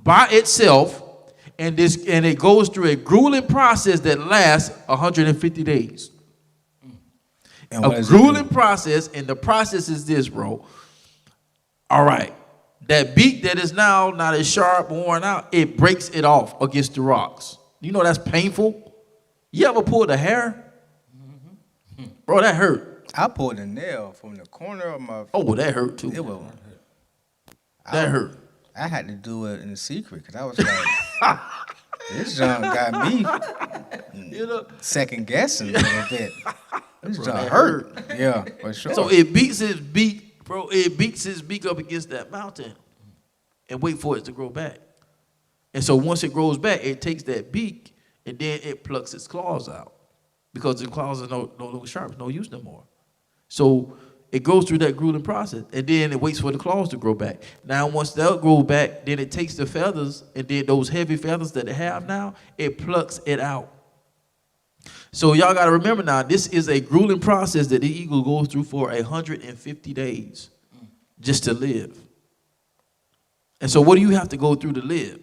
by itself, and it goes through a grueling process that lasts 150 days. And a grueling process, and the process is this, bro. All right, that beak that is now not as sharp, worn out, it breaks it off against the rocks. You know that's painful. You ever pulled a hair? Bro, that hurt. I pulled a nail from the corner of my... Oh, well, that hurt, too. It was... That hurt. I had to do it in secret, because I was like, this junk got me second guessing a little bit. This junk hurt. Yeah, for sure. So it beats his beak, bro. It beats his beak up against that mountain and wait for it to grow back. And so once it grows back, it takes that beak and then it plucks its claws out because the claws are no longer sharp, no use no more. So it goes through that grueling process, and then it waits for the claws to grow back. Now, once that grows back, then it takes the feathers, and then those heavy feathers that it have now, it plucks it out. So y'all got to remember now, this is a grueling process that the eagle goes through for 150 days just to live. And so what do you have to go through to live?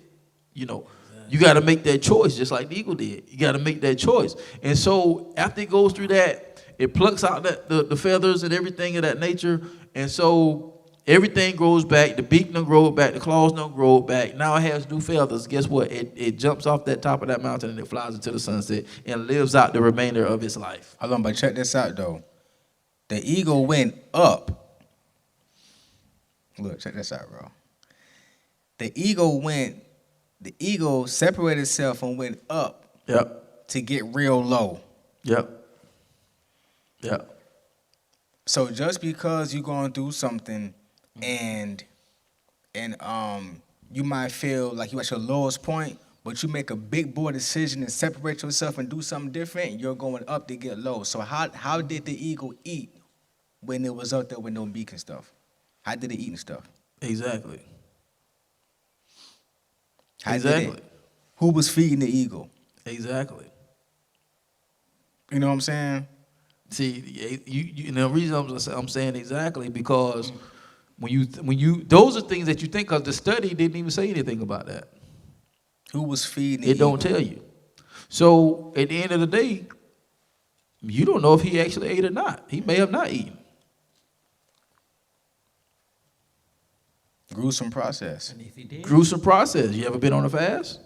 You know, you got to make that choice just like the eagle did. You got to make that choice. And so after it goes through that, it plucks out the feathers and everything of that nature. And so everything grows back. The beak don't grow back. The claws don't grow back. Now it has new feathers. Guess what? It jumps off that top of that mountain and it flies into the sunset and lives out the remainder of its life. Hold on, but check this out, though. The eagle went up. Look, check this out, bro. The eagle separated itself and went up. Yep. To get real low. Yep. Yeah. So just because you're going through something and you might feel like you're at your lowest point, but you make a big boy decision and separate yourself and do something different, you're going up to get low. So how did the eagle eat when it was up there with no beak and stuff? How did it eat and stuff? Exactly. How exactly. Did it? Who was feeding the eagle? Exactly. You know what I'm saying? See, you know, the reason I'm saying exactly because when you those are things that you think, because the study didn't even say anything about that. Who was feeding the It eagle? don't tell you. So at the end of the day, you don't know if he actually ate or not. He may have not eaten. Gruesome process. And if he did, Gruesome process. You ever been on a fast?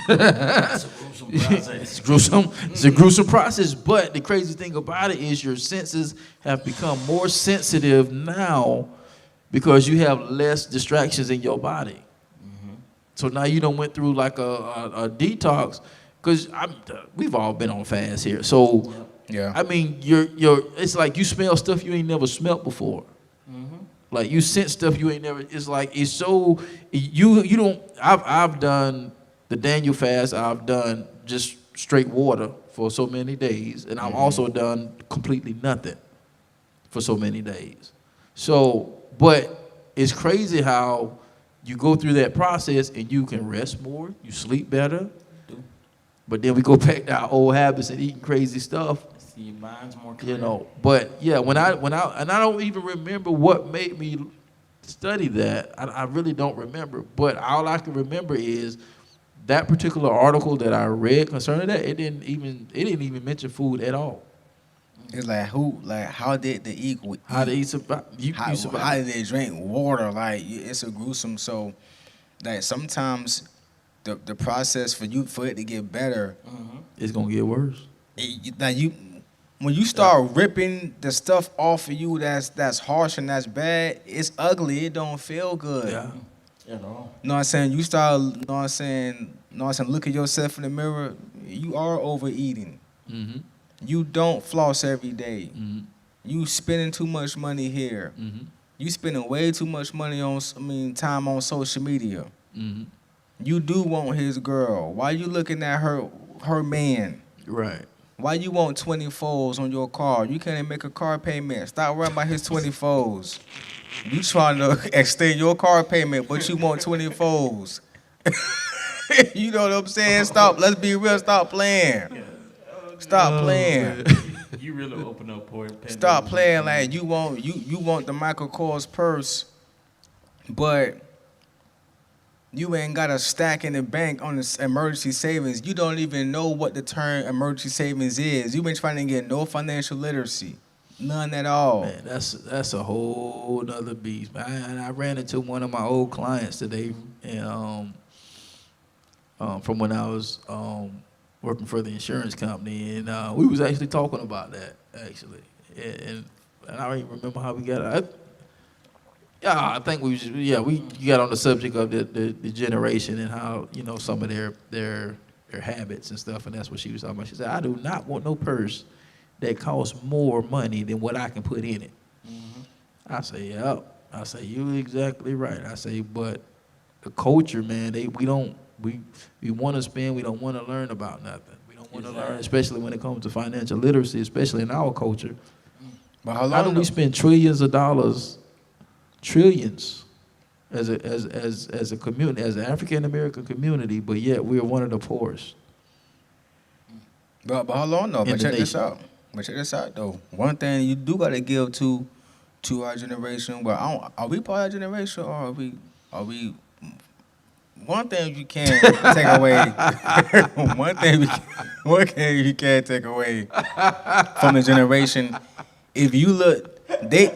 that's a gruesome process. It's gruesome. It's a gruesome process. But the crazy thing about it is your senses have become more sensitive now because you have less distractions in your body. Mm-hmm. So now you done went through like a detox, because we've all been on fast here. So yeah, I mean, it's like you smell stuff you ain't never smelt before. Mm-hmm. Like you sense stuff you ain't never. It's like it's so you don't. I've done the Daniel fast. I've done just straight water for so many days, and I've also done completely nothing for so many days. So, but it's crazy how you go through that process and you can rest more, you sleep better, but then we go back to our old habits and eating crazy stuff. See, mine's more clear. You know, but yeah, when I and I don't even remember what made me study that. I really don't remember, but all I can remember is that particular article that I read concerning that, it didn't even mention food at all. It's like how did the eagle eat? How did he survive? How did they drink water? Like it's a gruesome. So, like sometimes the process for it to get better, it's gonna get worse. When you start ripping the stuff off of you that's harsh and that's bad, it's ugly. It don't feel good. Yeah. At all. Know what I'm saying? You start, know what I'm saying? Look at yourself in the mirror. You are overeating. Mm-hmm. You don't floss every day. Mm-hmm. You spending too much money here. Mm-hmm. You spending way too much money time on social media. Mm-hmm. You do want his girl. Why you looking at her man? Right. Why you want 20 folds on your car? You can't even make a car payment. Stop worrying about his 20 folds. You trying to extend your car payment, but you want 20 folds. You know what I'm saying? Stop. Let's be real. Stop playing. Stop playing. You really open up for it. Stop playing like you want the Michael Kors purse, but you ain't got a stack in the bank on the emergency savings. You don't even know what the term emergency savings is. You been trying to get no financial literacy. None at all. Man, that's a whole nother beast, man. I ran into one of my old clients today, and from when I was working for the insurance company, and we was actually talking about that actually, and I don't even remember how we got it. I think we got on the subject of the generation and how some of their habits and stuff, and that's what she was talking about. She said, "I do not want no purse that costs more money than what I can put in it." Mm-hmm. I say, yep. I say, you're exactly right. I say, but the culture, man, we don't We want to spend. We don't want to learn about nothing. We don't want to learn, especially when it comes to financial literacy, especially in our culture. But how do we spend trillions of dollars, trillions, as a community, as an African American community, but yet we're one of the poorest? But hold on though. But check this out. Though. One thing you do gotta give to our generation. Well, are we part of that generation, or are we? One thing you can't take away. one thing you can't take away from the generation. If you look,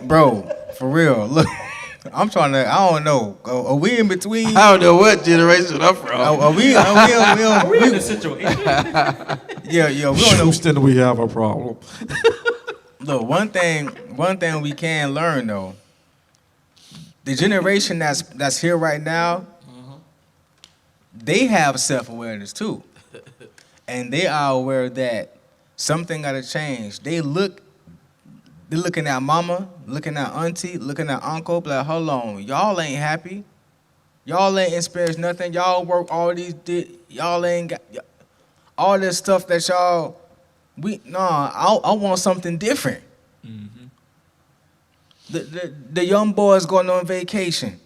bro, for real, look. I'm trying to. I don't know. Are we in between? I don't know what generation I'm from. Are we in a situation? Yeah. We don't know. Houston, we have a problem. Look, one thing we can learn though. The generation that's here right now, they have self-awareness too, and they are aware that something got to change. They're looking at mama, looking at auntie, looking at uncle, like, hold on, y'all ain't happy. Y'all ain't experienced nothing. Y'all work all these, y'all ain't got all this stuff that y'all, I want something different. Mm-hmm. The young boys going on vacation.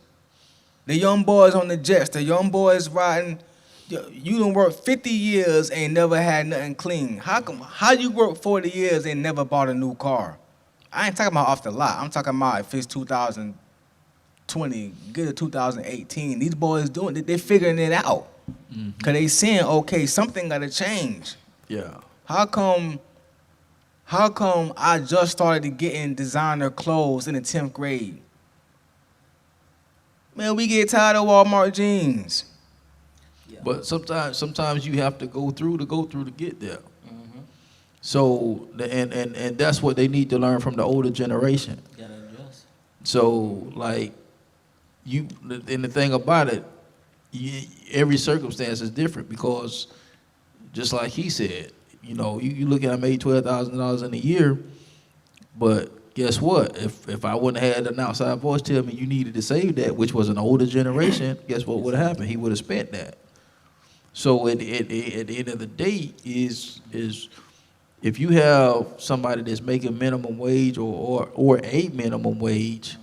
The young boys on the jets. The young boys riding. You done work 50 years, ain't never had nothing clean. How you work 40 years and never bought a new car? I ain't talking about off the lot. I'm talking about if it's 2020, get to 2018. These boys doing it. They're figuring it out. Because they saying, okay, something got to change. Yeah. How come I just started getting designer clothes in the 10th grade? Man, we get tired of Walmart jeans. Yeah. But sometimes you have to go through to get there. So and that's what they need to learn from the older generation. You gotta adjust. So like and the thing about it, every circumstance is different because just like he said, you look at I made $12,000 in a year, but guess what? If I wouldn't have had an outside voice tell me you needed to save that, which was an older generation, guess what would have happened? He would have spent that. So at the end of the day is if you have somebody that's making minimum wage or a minimum wage,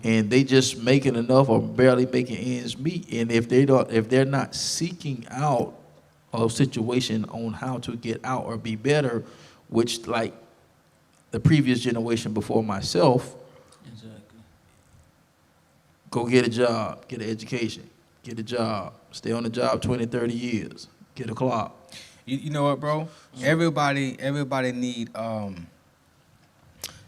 and they just making enough or barely making ends meet, and if they're not seeking out a situation on how to get out or be better, which like the previous generation before myself, exactly. Go get a job, get an education, get a job, stay on the job 20, 30 years, get a clock. You know what, bro? Everybody need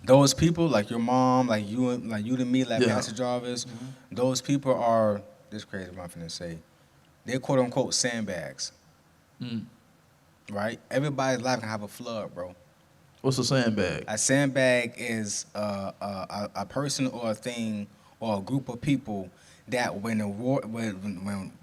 those people like your mom, like you to me, like Pastor Jarvis. Those people are this crazy. What I'm finna say? They're quote unquote sandbags. Right? Everybody's life can have a flood, bro. What's a sandbag? A sandbag is a person or a thing or a group of people that when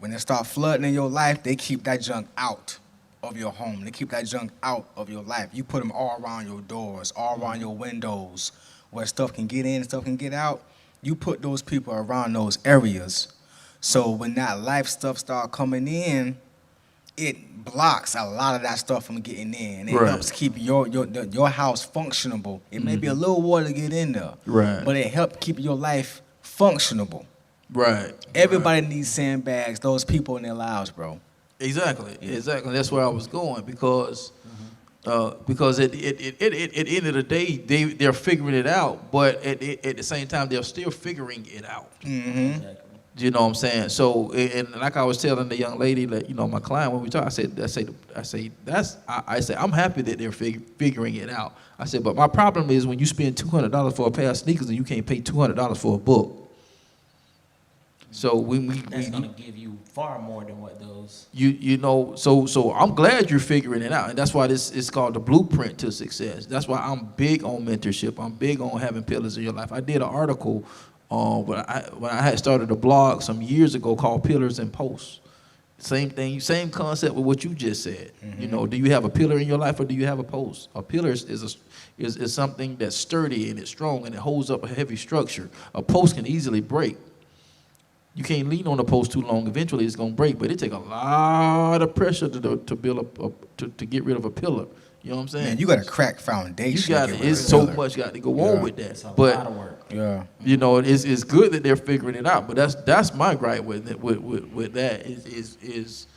they start flooding in your life, they keep that junk out of your home. They keep that junk out of your life. You put them all around your doors, all around your windows, where stuff can get in, stuff can get out. You put those people around those areas. So when that life stuff start coming in, it blocks a lot of that stuff from getting in. It helps keep your house functionable. It may be a little water to get in there, but it helps keep your life functionable. Right. Everybody needs sandbags, those people in their lives, bro. Exactly. That's where I was going because at the end of the day they're figuring it out, but at the same time they're still figuring it out. Exactly. You know what I'm saying? So and like I was telling the young lady that my client when we talked, I said I'm happy that they're figuring it out. I said, but my problem is when you spend $200 for a pair of sneakers and you can't pay $200 for a book. So that's gonna give you far more than what those. So I'm glad you're figuring it out, and that's why this is called the blueprint to success. That's why I'm big on mentorship. I'm big on having pillars in your life. I did an article, when I had started a blog some years ago called Pillars and Posts. Same thing, same concept with what you just said. Do you have a pillar in your life or do you have a post? A pillar is something that's sturdy and it's strong and it holds up a heavy structure. A post can easily break. you can't lean on the post too long. Eventually, it's gonna break. But it take a lot of pressure to build to get rid of a pillar. You know what I'm saying? Man, you got a crack foundation. You got it's so much got to go on with that. It's a but lot of work. Yeah. you know, it's good that they're figuring it out. But that's my gripe with it, with that is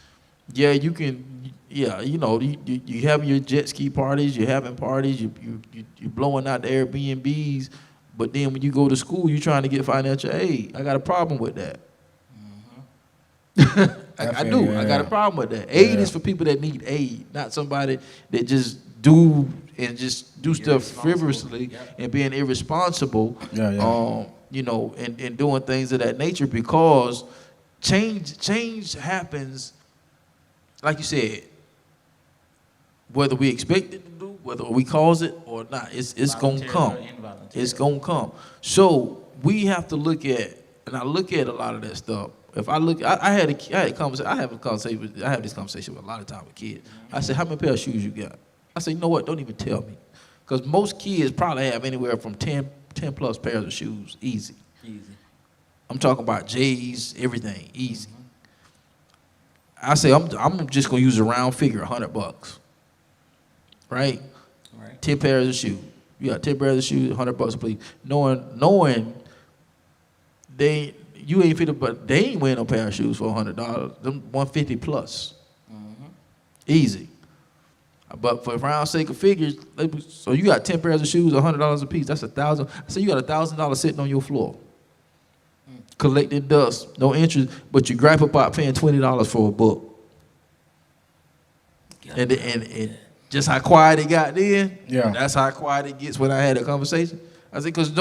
yeah, you can, yeah, you know, you having your jet ski parties, you're having parties, you blowing out the Airbnbs, but then when you go to school, you're trying to get financial aid. I got a problem with that. I do. Yeah. I got a problem with that. Aid is for people that need aid, not somebody that just do stuff frivolously and being irresponsible. You know, and doing things of that nature, because change happens, like you said, whether we expect it to do, whether we cause it or not, it's gonna come. It's gonna come. So we have to look at, and I look at a lot of that stuff. If I look, I have this conversation with a lot of time with kids. I said, how many pair of shoes you got? I said, you know what? Don't even tell me, because most kids probably have anywhere from 10 plus pairs of shoes, easy. I'm talking about J's, everything, easy. I say I'm just gonna use a round figure, $100, right? 10 pairs of shoes. You got 10 pairs of shoes, $100, please. Knowing you ain't fit, but they ain't wearing no pair of shoes for $100. Them $150 plus, easy. But for round sake of figures, so you got 10 pairs of shoes, $100 a piece. That's $1,000. So you got $1,000 sitting on your floor, collecting dust, no interest, but you gripe about paying $20 for a book. And just how quiet it got then, that's how quiet it gets when I had a conversation. I said, because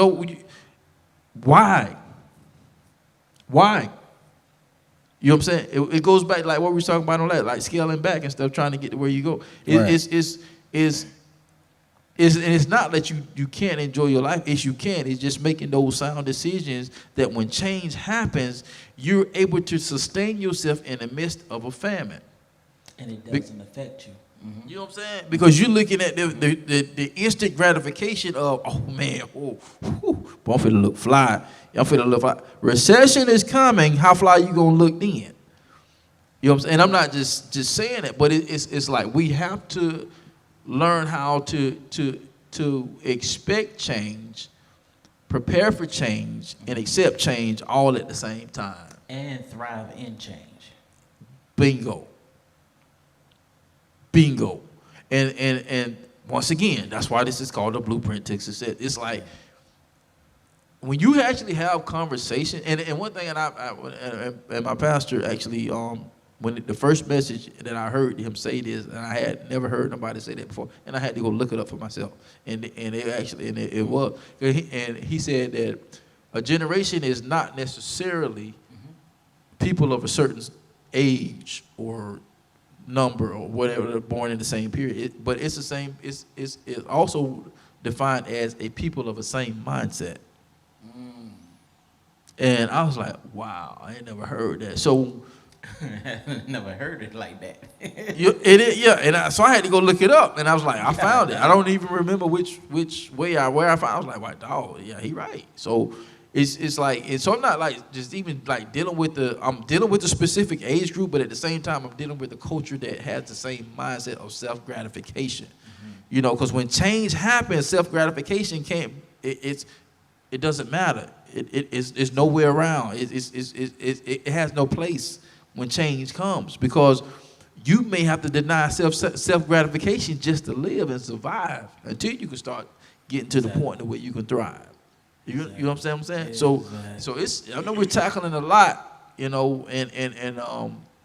why? Why? You know what I'm saying? It goes back like what we were talking about on that, like scaling back and stuff, trying to get to where you go. It's not that you can't enjoy your life. It's you can. It's just making those sound decisions that when change happens, you're able to sustain yourself in the midst of a famine. And it doesn't affect you. You know what I'm saying? Because you're looking at the instant gratification of, oh man, boy, I'm finna look fly. I'm finna look fly. Recession is coming. How fly you gonna look then? You know what I'm saying? And I'm not just saying it, but it's like we have to learn how to expect change, prepare for change, and accept change all at the same time. And thrive in change. Bingo. And once again, that's why this is called the Blueprint to Success. It's like when you actually have conversation, and one thing, and my pastor actually, when the first message that I heard him say this, and I had never heard nobody say that before, and I had to go look it up for myself, and it was, and he said that a generation is not necessarily people of a certain age or number or whatever, they're born in the same period, but it's the same. It's also defined as a people of the same mindset. And I was like, wow, I ain't never heard that. So never heard it like that. So I had to go look it up, and I was like, I found it. I don't even remember which way where I found. I was like, wow, dog, yeah, he right. So it's like, and so I'm not like just even like I'm dealing with the specific age group, but at the same time I'm dealing with the culture that has the same mindset of self-gratification. You know, because when change happens, self-gratification it doesn't matter. It's nowhere around. It has no place when change comes, because you may have to deny self-gratification just to live and survive until you can start getting to the point where you can thrive. You know what I'm saying? So it's, I know we're tackling a lot, you know,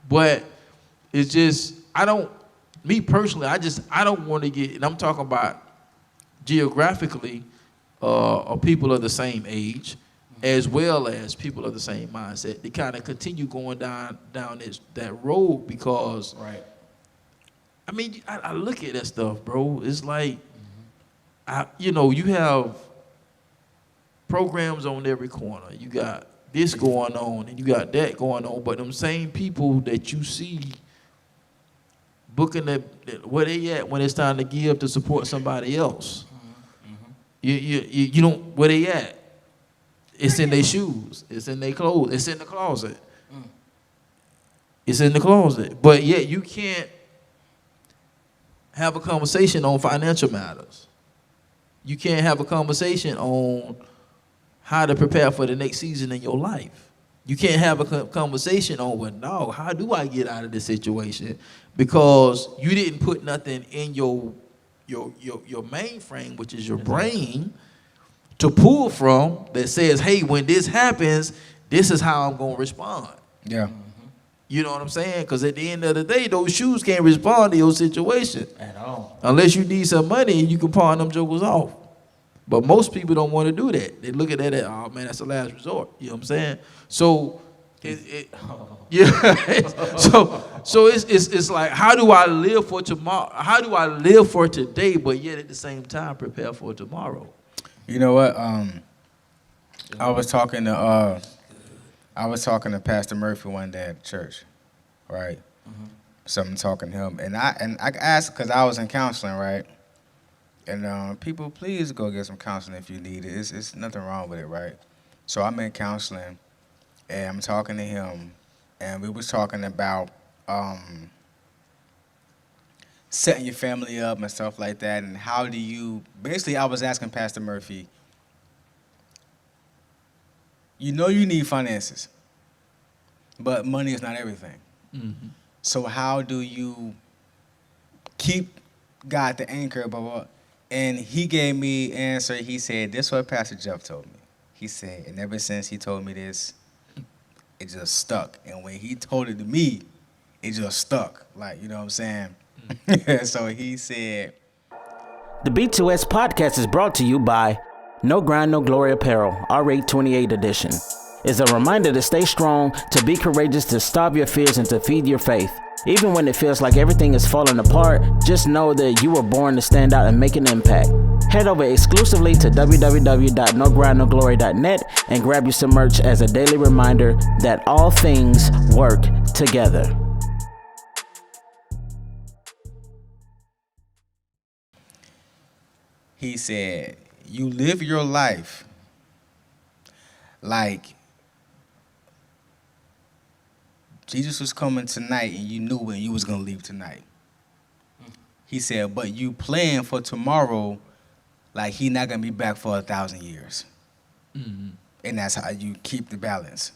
but it's just, me personally, I don't want to get, and I'm talking about geographically, of people of the same age, as well as people of the same mindset, to kind of continue going down that road, because, I mean, I look at that stuff, bro. It's like, you have programs on every corner. You got this going on, and you got that going on, but them same people that you see booking where they at when it's time to give to support somebody else. You don't, where they at? It's in their shoes. It's in their clothes. It's in the closet. It's in the closet. But yet you can't have a conversation on financial matters. You can't have a conversation on how to prepare for the next season in your life. You can't have a conversation on, well, no, how do I get out of this situation? Because you didn't put nothing in your mainframe, which is your brain, to pull from that says, hey, when this happens, this is how I'm going to respond. Yeah. You know what I'm saying? Because at the end of the day, those shoes can't respond to your situation. At all. Unless you need some money and you can pawn them jokers off. But most people don't want to do that. They look at that as, oh man, that's the last resort. You know what I'm saying? So, so it's like, how do I live for tomorrow? How do I live for today, but yet at the same time prepare for tomorrow? You know what? I was talking to Pastor Murphy one day at church, right? So I'm talking to him, and I asked because I was in counseling, right? And people, please go get some counseling if you need it. It's nothing wrong with it, right? So I'm in counseling, and I'm talking to him, and we was talking about setting your family up and stuff like that, and how do you, basically I was asking Pastor Murphy, you know you need finances, but money is not everything. Mm-hmm. So how do you keep God the anchor, blah, blah. And he gave me an answer. He said, this is what Pastor Jeff told me. He said, and ever since he told me this, it just stuck. And when he told it to me, it just stuck. Like, you know what I'm saying? So he said, the B2S podcast is brought to you by No Grind, No Glory Apparel, R828 edition. It's a reminder to stay strong, to be courageous, to starve your fears, and to feed your faith. Even when it feels like everything is falling apart, just know that you were born to stand out and make an impact. Head over exclusively to www.nogrindnoglory.net and grab you some merch as a daily reminder that all things work together. He said, you live your life like Jesus was coming tonight and you knew when you was going to leave tonight. He said, but you plan for tomorrow like he not going to be back for 1,000 years. Mm-hmm. And that's how you keep the balance.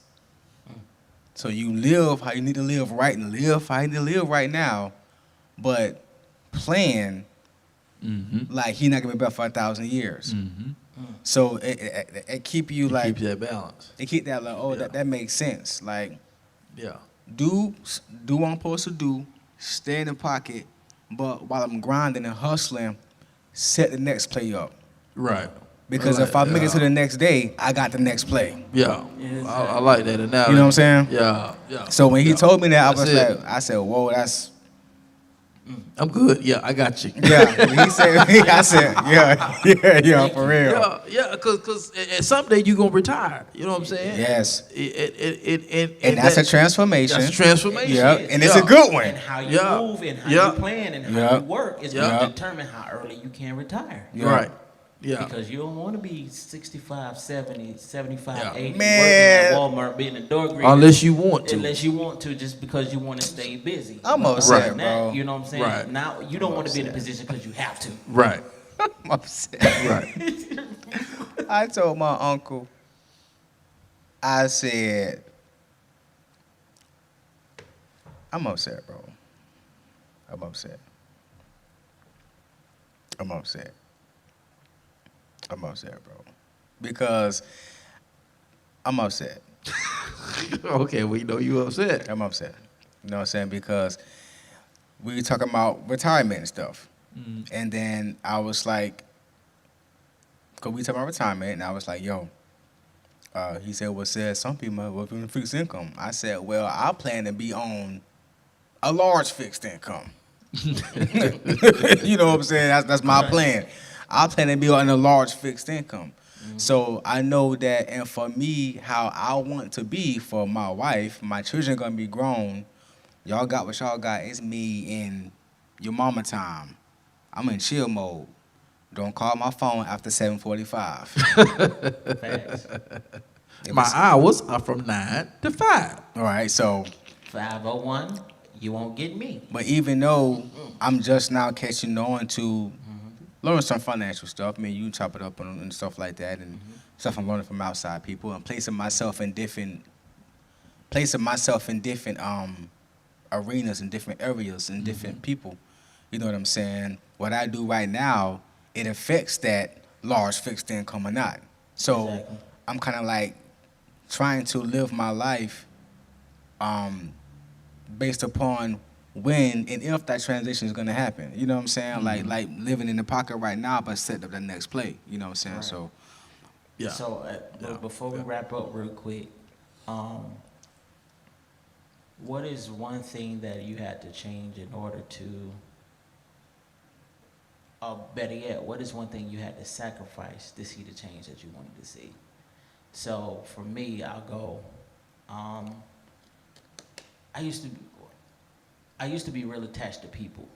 So you live how you need to live right and live how you need to live right now, but plan like he not going to be back for 1,000 years. Mm-hmm. So it keep you like... keep that balance. It keep that like, oh, yeah. that makes sense. Like, yeah. Do what I'm supposed to do, stay in the pocket, but while I'm grinding and hustling, set the next play up. Right. Because if I make it to the next day, I got the next play. Yeah. I like that analogy. You know what I'm saying? Yeah. Yeah. So when he told me that, I said, whoa, that's... I'm good. Yeah, I got you. Yeah. He said, I said, yeah, for real. Yeah, because someday you're going to retire. You know what I'm saying? Yes. And that's a transformation. That's a transformation. Yeah, and it's a good one. And how you move and how you plan and how you work is going to determine how early you can retire. Yeah. Right. Yeah. Because you don't want to be 65, 70, 75, 80, Man. working at Walmart, being a door greeter. Unless you want to. Unless you want to, just because you want to stay busy. I'm upset, bro. You know what I'm saying? Right. Now, you don't want to be in a position because you have to. Right. I'm upset. Right. I told my uncle, I said, I'm upset, bro. I'm upset, bro. Because I'm upset. Okay, we know you upset. I'm upset. You know what I'm saying? Because we talking about retirement and stuff. And then I was like, because we talking about retirement, and I was like, yo, he said, well, some people will be on fixed income. I said, well, I plan to be on a large fixed income. You know what I'm saying? That's my plan. I plan to be on a large fixed income. So I know that, and for me, how I want to be for my wife, my children going to be grown. Y'all got what y'all got. It's me in your mama time. I'm in chill mode. Don't call my phone after 7:45. My hours are from 9 to 5. All right, so 5:01, you won't get me. But even though I'm just now catching on to learn some financial stuff, I mean, you chop it up and stuff like that, and stuff I'm learning from outside people, and placing myself in different arenas and different areas and different people. You know what I'm saying? What I do right now, it affects that large fixed income or not. So Exactly. I'm kind of like trying to live my life based upon when and if that transition is going to happen. You know what I'm saying? Like living in the pocket right now, but setting up the next play. You know what I'm saying? Right. So Yeah. So before we wrap up real quick, what is one thing that you had to change in order to, better yet, what is one thing you had to sacrifice to see the change that you wanted to see? So for me, I'll go. I used to be real attached to people.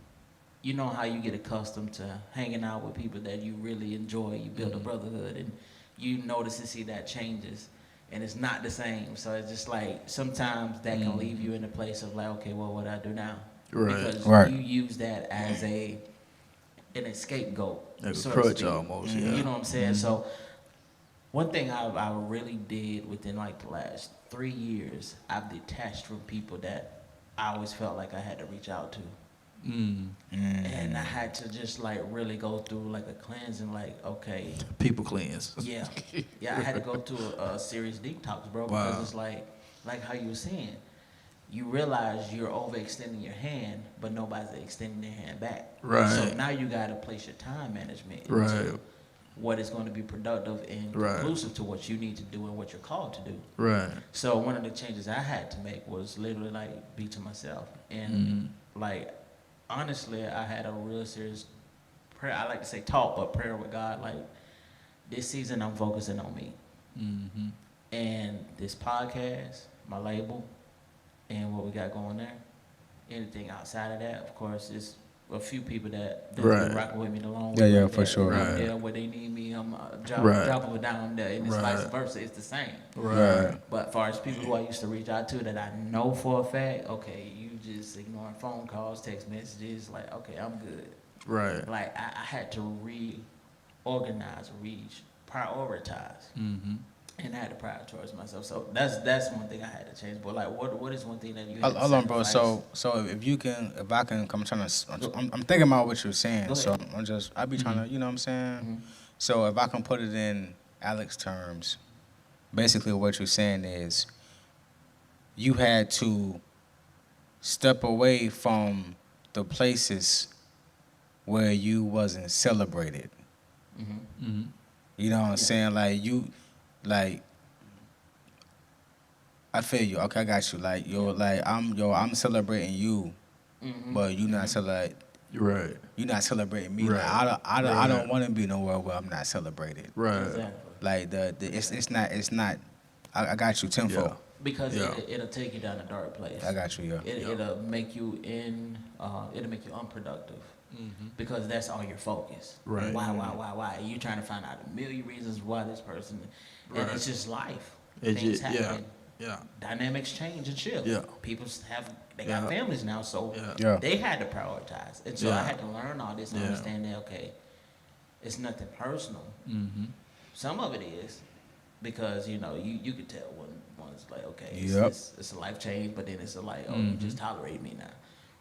You know how you get accustomed to hanging out with people that you really enjoy. You build a brotherhood, and you notice and see that changes, and it's not the same. So it's just like sometimes that can leave you in a place of like, okay, well, what do I do now? Right. Because you use that as an scapegoat, Like so a to crutch speak. almost, yeah. You know what I'm saying? So one thing I really did within like the last 3 years, I've detached from people that I always felt like I had to reach out to. And I had to just like really go through like a cleansing, like, okay. People cleanse. Yeah. Yeah, I had to go through a serious detox, bro, Wow. because it's like how you were saying, you realize you're overextending your hand, but nobody's extending their hand back. Right. So now you got to place your time management into Right. what is going to be productive and Right. conclusive to what you need to do and what you're called to do. Right. So one of the changes I had to make was literally like be to myself. And like, honestly, I had a real serious prayer. I like to say talk, but prayer with God. Like, this season I'm focusing on me. And this podcast, my label, and what we got going there. Anything outside of that, of course, is a few people that's been rocking with me the long way. Yeah, like for that. sure. I'm Right. there where they need me. I'm Right. dropping it down there, and it's Right. vice versa. It's the same. Right. But as far as people who I used to reach out to that I know for a fact, okay, you just ignoring phone calls, text messages, like, okay, I'm good. Right. Like, I had to reorganize, prioritize. And I had to prioritize myself. So that's one thing I had to change. But like, what is one thing that you had to hold on, bro. sacrifice? So if I can, I'm thinking about what you're saying. Go So ahead. I be trying to, you know what I'm saying? So if I can put it in Alex terms, basically what you're saying is you had to step away from the places where you wasn't celebrated. You know what I'm saying? Like, I feel you. Okay, I got you. Like, I'm celebrating you, but you not celebrating. Right. You not celebrating me. Right. Like, I Right. don't want to be nowhere where I'm not celebrated. Right. Exactly. Like it's not. I got you tenfold. Yeah. Because Yeah. it'll take you down a dark place. I got you. Yeah. It'll make you it'll make you unproductive. Because that's all your focus. Right. Why? You trying to find out a million reasons why this person, and Right. it's just life. It's Things just, yeah. happen. Yeah. Dynamics change and shift. Yeah. People got Yeah. families now, so Yeah. they had to prioritize. And so Yeah. I had to learn all this and Yeah. understand that, okay, it's nothing personal. Some of it is, because, you could tell when one's like, okay, it's a life change, but then it's a like, oh, you just tolerate me now.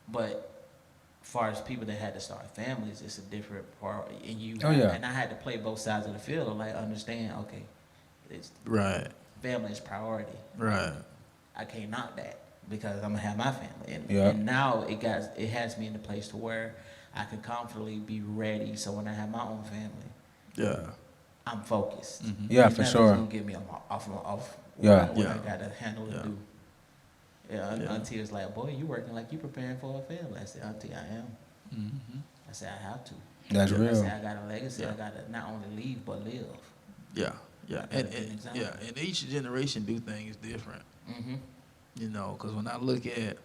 But as far as people that had to start families, it's a different part. And and I had to play both sides of the field, like understand, okay, it's Right. family is priority. Right. I can't knock that because I'm gonna have my family, and, Yeah. and now it has me in a place to where I can comfortably be ready. So when I have my own family, Yeah. I'm focused. Yeah, And for nothing's sure. gonna get me off Yeah. what Yeah. I gotta handle and Yeah. do. Yeah, Yeah. Auntie was like, boy, you working like you preparing for a family. I said, Auntie, I am. I said, I have to. That's I real. said, I got a legacy. Yeah. I gotta not only leave but live. Yeah. Yeah. I And, gotta be an and example. yeah. And each generation do things different. Mm-hmm. Because when I look at,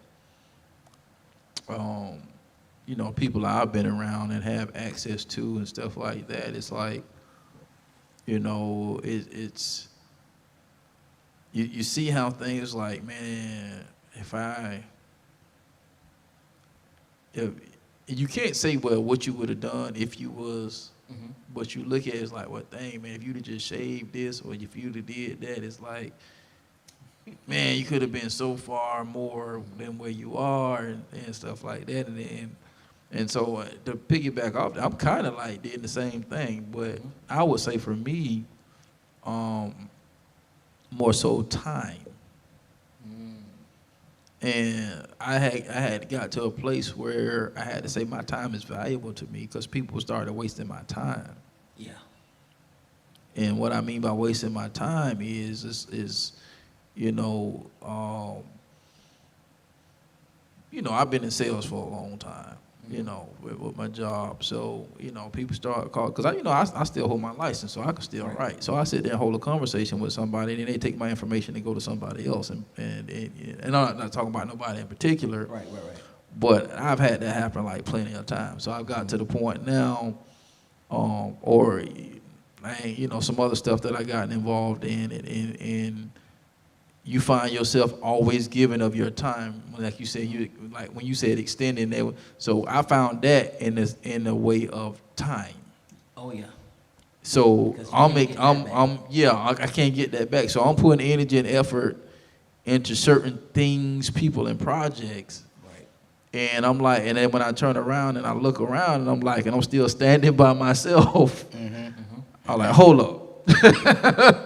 people I've been around and have access to and stuff like that, it's like, it's you see how things like, man, if you can't say, well, what you would have done if you was, but you look at it, it's like, well, dang, man, if you'd have just shaved this, or if you'd have did that, it's like, man, you could have been so far more than where you are, and stuff like that. And so to piggyback off, I'm kind of like did the same thing, but I would say for me, more so time. And I had got to a place where I had to say my time is valuable to me, because people started wasting my time. Yeah. And what I mean by wasting my time is I've been in sales for a long time, with my job. So, people start calling, because I still hold my license, so I can still write. So I sit there and hold a conversation with somebody, and then they take my information and go to somebody else. And I'm not talking about nobody in particular. Right. But I've had that happen like plenty of times. So I've got to the point now, some other stuff that I gotten involved in, and you find yourself always giving of your time, like you said, when you said extending that. So I found that in the way of time. Oh yeah. So I can't get that back. So I'm putting energy and effort into certain things, people, and projects. Right. And I'm like, and then when I turn around and I look around, and I'm like, and I'm still standing by myself. I'm like, hold up.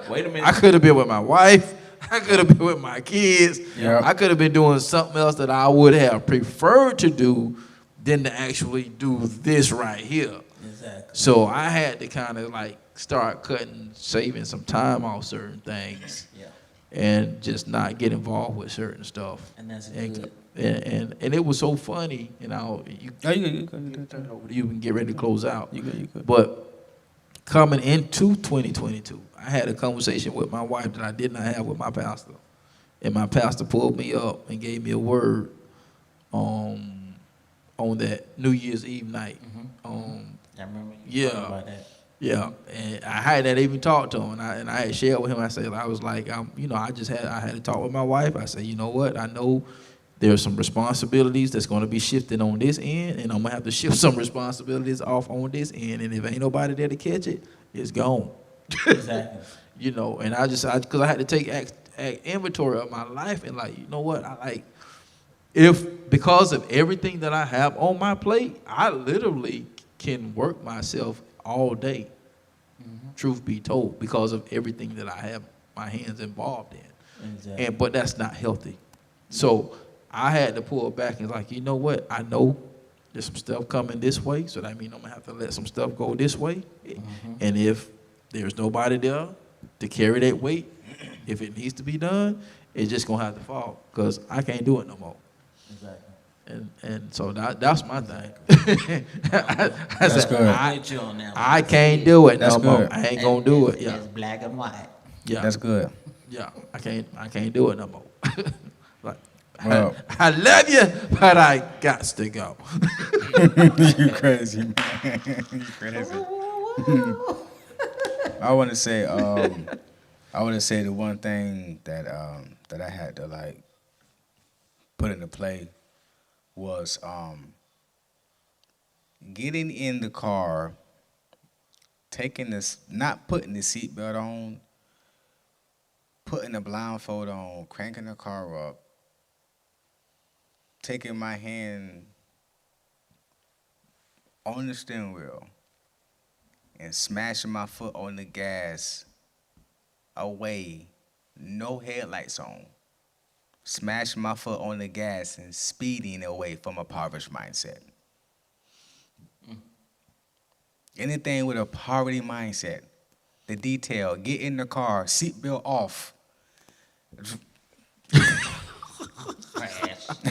Wait a minute. I could have been with my wife. I could have been with my kids. Yep. I could have been doing something else that I would have preferred to do than to actually do this right here. Exactly. So I had to kind of like start saving some time off certain things. Yeah. And just not get involved with certain stuff. And that's good. And it was so funny, you can get ready to close out. You good. But coming into 2022, I had a conversation with my wife that I did not have with my pastor. And my pastor pulled me up and gave me a word on that New Year's Eve night. I remember you talking about that. Yeah, and I had that even talked to him, and I had shared with him. I said, I was like, I had to talk with my wife. I said, you know what? I know there's some responsibilities that's going to be shifted on this end, and I'm gonna have to shift some responsibilities off on this end. And if ain't nobody there to catch it, it's gone. Exactly. And because I had to take inventory of my life, and like, you know what? Because of everything that I have on my plate, I literally can work myself all day, truth be told, because of everything that I have my hands involved in. Exactly. But that's not healthy. So I had to pull back and like, you know what? I know there's some stuff coming this way, so that means I'm going to have to let some stuff go this way. And if there's nobody there to carry that weight, if it needs to be done, it's just going to have to fall, because I can't do it no more. Exactly. And so that's my thing. That's good. I can't do it That's no more. good. I ain't gonna do it. Yeah. It's black and white. Yeah. That's good. Yeah. I can't do it no more. Well, I love you, but I got to go. You crazy, man. You crazy. I want to say the one thing that I had to like put into play was getting in the car, not putting the seatbelt on, putting the blindfold on, cranking the car up, taking my hand on the steering wheel and smashing my foot on the gas away, no headlights on. Smashing my foot on the gas and speeding away from a poverty mindset. Anything with a poverty mindset, the detail, get in the car, seatbelt off.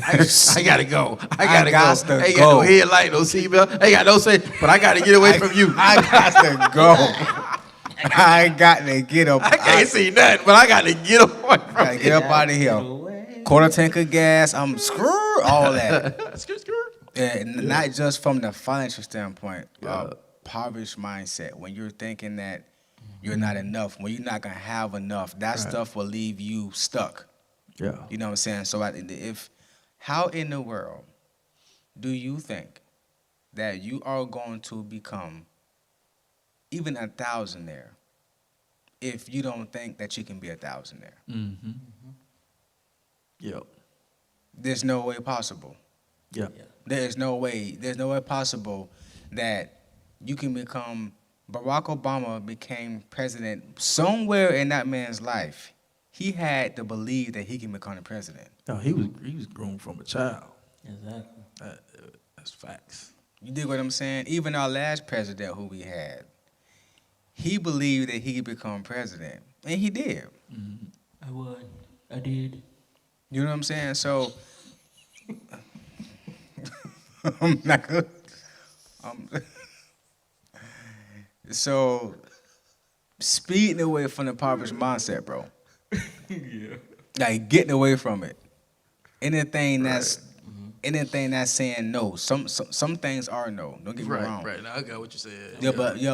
I gotta go. I gotta go. Ain't got no headlight, no seatbelt. Ain't got no say, but I gotta get away from you. I got to go. I got to get up. I can't see nothing, but I gotta get away from I gotta you. get up out of here. Quarter tank of gas, I'm screwed, all that. And not just from the financial standpoint, poverty mindset. When you're thinking that you're not enough, when you're not gonna have enough, that stuff will leave you stuck. Yeah. You know what I'm saying? So how in the world do you think that you are going to become even a thousandaire if you don't think that you can be a thousandaire? Mm-hmm. Yep. There's no way possible. Yep. Yeah. There's no way possible that you can become. Barack Obama became president. Somewhere in that man's life, he had to believe that he can become the president. No, he was groomed from a child. Exactly. That's facts. You dig what I'm saying? Even our last president who we had, he believed that he could become president. And he did. Mm-hmm. I would. I did. You know what I'm saying? So, I'm not good. So, speeding away from the poverty mindset, bro. Yeah. Like, getting away from it. Anything that's saying no. Some things are no. Don't get me wrong. Right. Now I got what you said.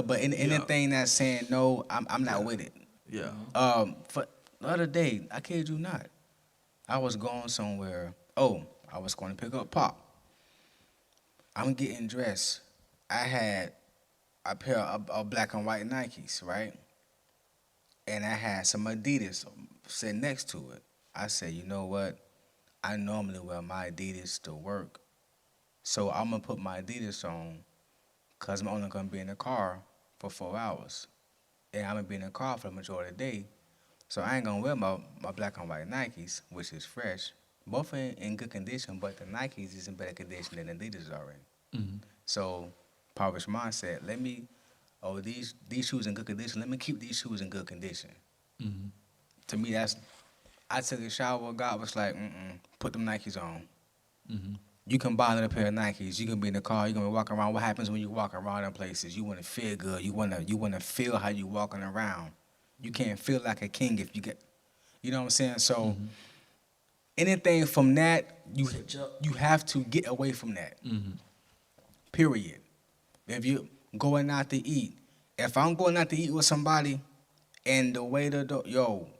But anything that's saying no, I'm not with it. Yeah. For the other day, I kid you not, I was going somewhere. I was going to pick up Pop. I'm getting dressed. I had a pair of black and white Nikes, right? And I had some Adidas sitting next to it. I said, you know what? I normally wear my Adidas to work. So I'm going to put my Adidas on because I'm only going to be in the car for 4 hours. And I'm going to be in the car for the majority of the day. So I ain't going to wear my black and white Nikes, which is fresh. Both are in good condition, but the Nikes is in better condition than the Adidas are in. Mm-hmm. So, poverty mindset, these shoes in good condition, let me keep these shoes in good condition. Mm-hmm. To me, I took a shower, God was like, put them Nikes on. Mm-hmm. You can buy another pair of Nikes, you can be in the car, you're going to walk around. What happens when you walk around in places? You want to feel good, you want to feel how you walking around. You can't feel like a king if you get, you know what I'm saying? So, anything from that, you have to get away from that. Mm-hmm. Period. If you going out to eat, if I'm going out to eat with somebody and the waiter,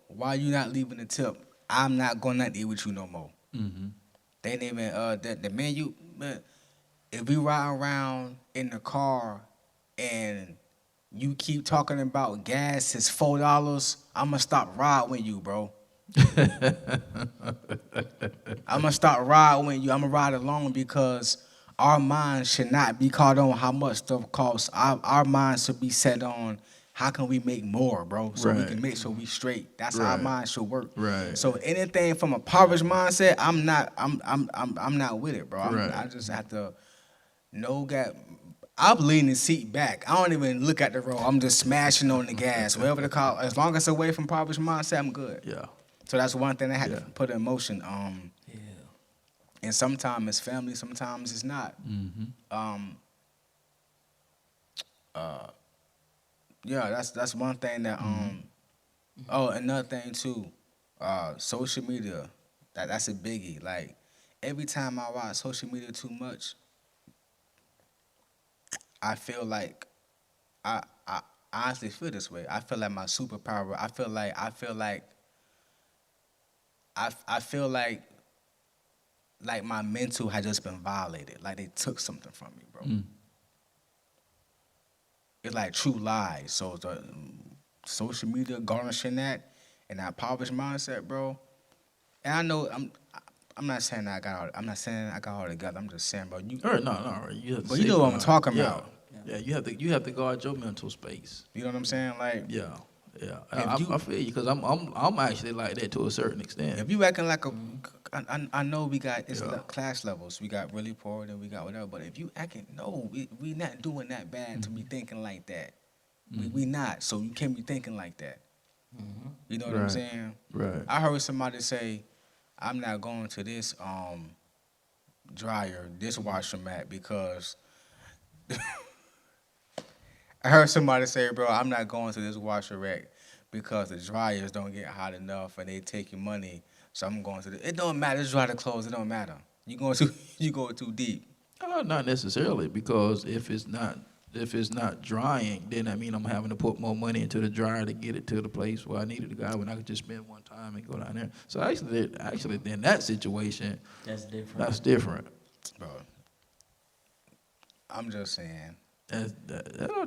why you not leaving the tip? I'm not going out to eat with you no more. Mm-hmm. They ain't even, the menu, if we ride around in the car and you keep talking about gas is $4, I'm going to stop riding with you, bro. I'm going to stop riding with you. I'm going to ride alone because our minds should not be caught on how much stuff costs. Our minds should be set on how can we make more, bro, so we can make sure we straight. That's how our minds should work. Right. So anything from a poverty mindset, I'm not with it, bro. I just have to I'm leaning the seat back. I don't even look at the road. I'm just smashing on the gas. Whatever the call, as long as it's away from poverty mindset, I'm good. Yeah. So that's one thing I had to put in motion. Yeah. And sometimes it's family, sometimes it's not. Mm-hmm. Yeah, that's one thing that another thing too, social media, that's a biggie. Like every time I watch social media too much, I feel like I honestly feel this way. I feel like my superpower. I feel like my mental had just been violated. Like they took something from me, bro. Mm. It's like true lies. So the social media garnishing that and that poverty mindset, bro. And I know I'm not saying I got all together. I'm just saying, bro. No. But you know what I'm talking about. Yeah, you have to guard your mental space. You know what I'm saying? Like Yeah. I feel you because I'm actually like that to a certain extent. if you acting like I know we got class levels. We got really poor and we got whatever. But if you acting, we not doing that bad to be thinking like that. We not. So you can't be thinking like that. You know what I'm saying? Right. I heard somebody say, I'm not going to this dishwasher mat because I heard somebody say, bro, I'm not going to this washer rack because the dryers don't get hot enough and they take your money. So I'm going to it don't matter. Just dry the clothes. It don't matter. You going too deep. Not necessarily, because if it's not it's not drying, then I mean I'm having to put more money into the dryer to get it to the place where I needed to go when I could just spend one time and go down there. So actually in that situation, that's different. That's different. Bro, I'm just saying.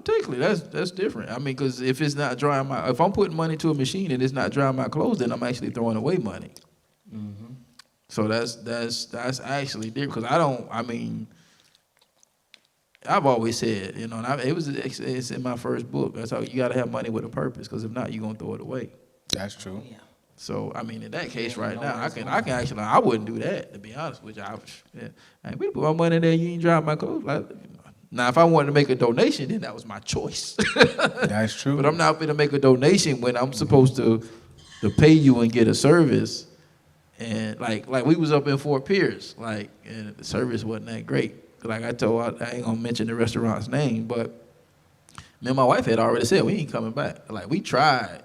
Technically, that's different. I mean, because if it's not drying if I'm putting money to a machine and it's not drying my clothes, then I'm actually throwing away money. Mm-hmm. So that's actually different. Because I've always said, you know, and it's in my first book. That's how you got to have money with a purpose. Because if not, you're gonna throw it away. That's true. Yeah. So I mean, in that case, right now, I can actually, I wouldn't do that, to be honest with you. We put my money there. You ain't dry my clothes. Now, if I wanted to make a donation, then that was my choice. That's true. But I'm not going to make a donation when I'm supposed to pay you and get a service. And like we was up in Fort Pierce, and the service wasn't that great. Like I told, I ain't gonna mention the restaurant's name, but me and my wife had already said we ain't coming back. Like we tried,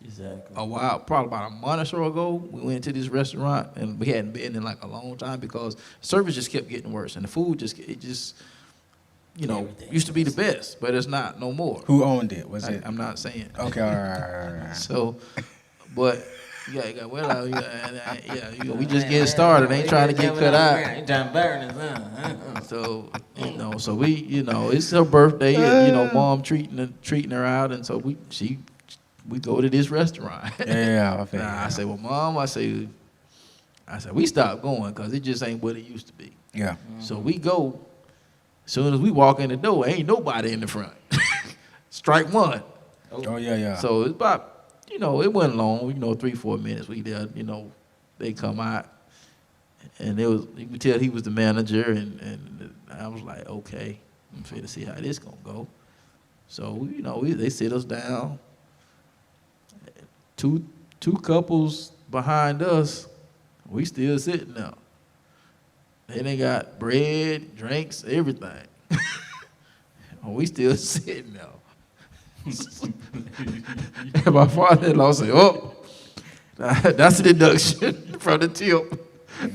exactly a while, probably about a month or so ago. We went to this restaurant and we hadn't been in like a long time because service just kept getting worse and the food just used to be the best, but it's not no more. Who owned it? Was it? I'm not saying. Okay, all right. So, but we just getting started. Ain't trying to get cut out. So so we, it's her birthday, and Mom treating her out, and so we go to this restaurant. Yeah. I say, well, Mom, I said we stopped going because it just ain't what it used to be. Yeah. So we go. As soon as we walk in the door, ain't nobody in the front. Strike one. Oh yeah. So it's about, it wasn't long, 3-4 minutes. We there, they come out, and you could tell he was the manager, and I was like, okay, I'm finna see how this gonna go. So they sit us down. Two couples behind us, we still sitting there. Then they got bread, drinks, everything. We still sitting there. And my father-in-law said, oh, that's a deduction from the tip.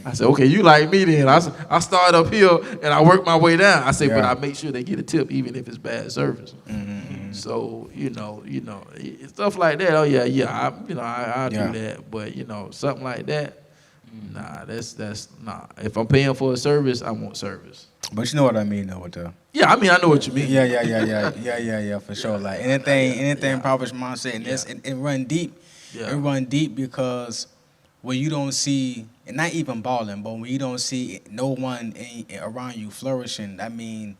I said, okay, you like me then. I start up here and I work my way down. I said, but I make sure they get a tip even if it's bad service. Mm-hmm. So, stuff like that. Oh yeah, I do that. But something like that, nah, that's nah. If I'm paying for a service, I want service. But you know what I mean though with the. Yeah, I mean I know what you mean. Yeah, for sure. Like anything Papa Shimon said, and it run deep. Yeah. It run deep because when you don't see, and not even balling, but when you don't see no one around you flourishing, I mean,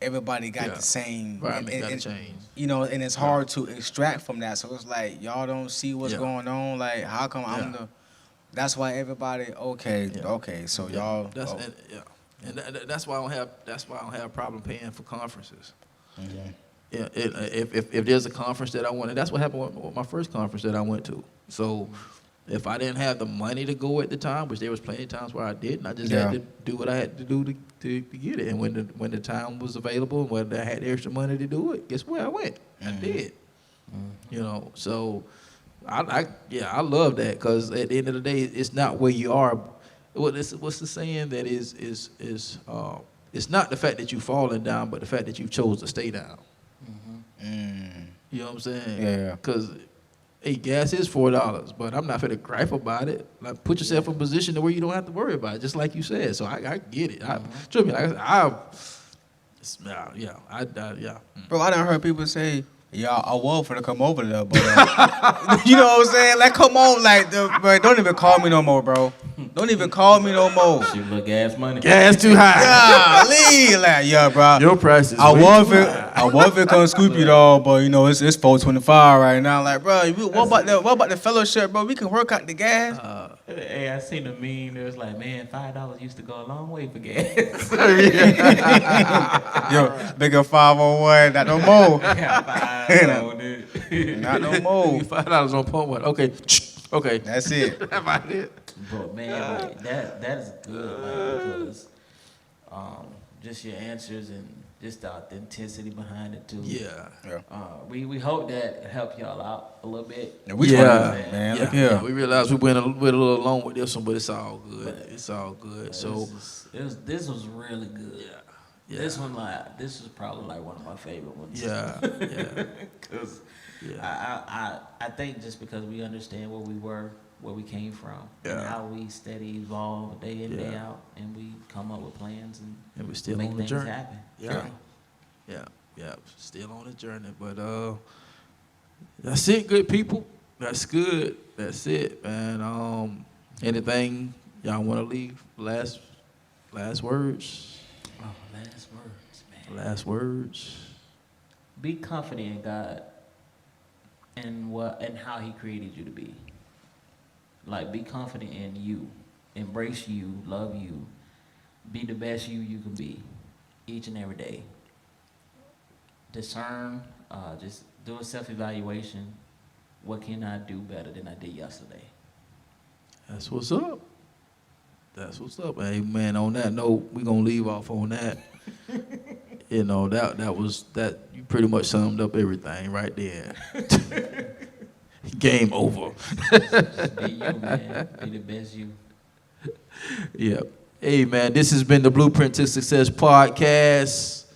everybody got the same. Right, got to change. And it's hard to extract from that. So it's like y'all don't see what's going on. Like how come I'm the? That's why everybody okay. So y'all. And that's why I don't have a problem paying for conferences. Mm-hmm. Yeah, if there's a conference that I wanted, that's what happened with my first conference that I went to. So if I didn't have the money to go at the time, which there was plenty of times where I didn't, I just had to do what I had to do to get it. And when the time was available and when I had extra money to do it, guess where I went? I did. Mm-hmm. So I love that because at the end of the day, it's not where you are. What's the saying that is it's not the fact that you've fallen down, but the fact that you chose to stay down. Mm-hmm. You know what I'm saying? Yeah. Because gas is $4, but I'm not finna gripe about it. Like, put yourself in a position to where you don't have to worry about it, just like you said. So I get it. Trust me, Bro, I done heard people say, I was for to come over there, but you know what I'm saying? Like, come on, bro, don't even call me no more, bro. Don't even call me no more. Shoot, look, gas money. Gas too high. Yeah, bro. Your price is I want to come scoop you though, but it's $4.25 right now. Like, bro, what about the fellowship, bro? We can work out the gas. Hey, I seen a meme. It was like, man, $5 used to go a long way for gas. Yo, bigger 501, not no more. Not no more. $5 on pump one. Okay. That's it. That's about it. But man, that is good, man, because just your answers and just the authenticity behind it too. Yeah. We hope that helped y'all out a little bit. Man. Look here. Yeah. We realized we went a little long with this one, but it's all good. It's all good. So this was really good. This one, this is probably like one of my favorite ones. Yeah. Because I think just because we understand where we were, where we came from, and how we steady evolve day in, day out, and we come up with plans and we're still make on the things journey. happen. Yeah, still on the journey. But that's it, good people. That's good. That's it, man. Anything y'all want to leave? Last words. Oh, last words, man. Last words. Be confident in God and how He created you to be. Like, be confident in you, embrace you, love you, be the best you can be, each and every day. Discern, just do a self-evaluation. What can I do better than I did yesterday? That's what's up. That's what's up. Hey, man, on that note, we're going to leave off on that. You know, that you pretty much summed up everything right there. Game over. Just be you, man. Be the best you. Yeah. Hey, man, this has been the Blueprint to Success podcast.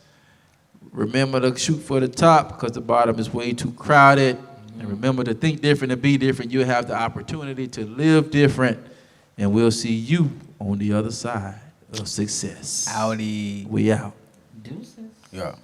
Remember to shoot for the top because the bottom is way too crowded. And remember to think different and be different. You'll have the opportunity to live different. And we'll see you on the other side of success. Howdy. We out. Deuces. Yeah.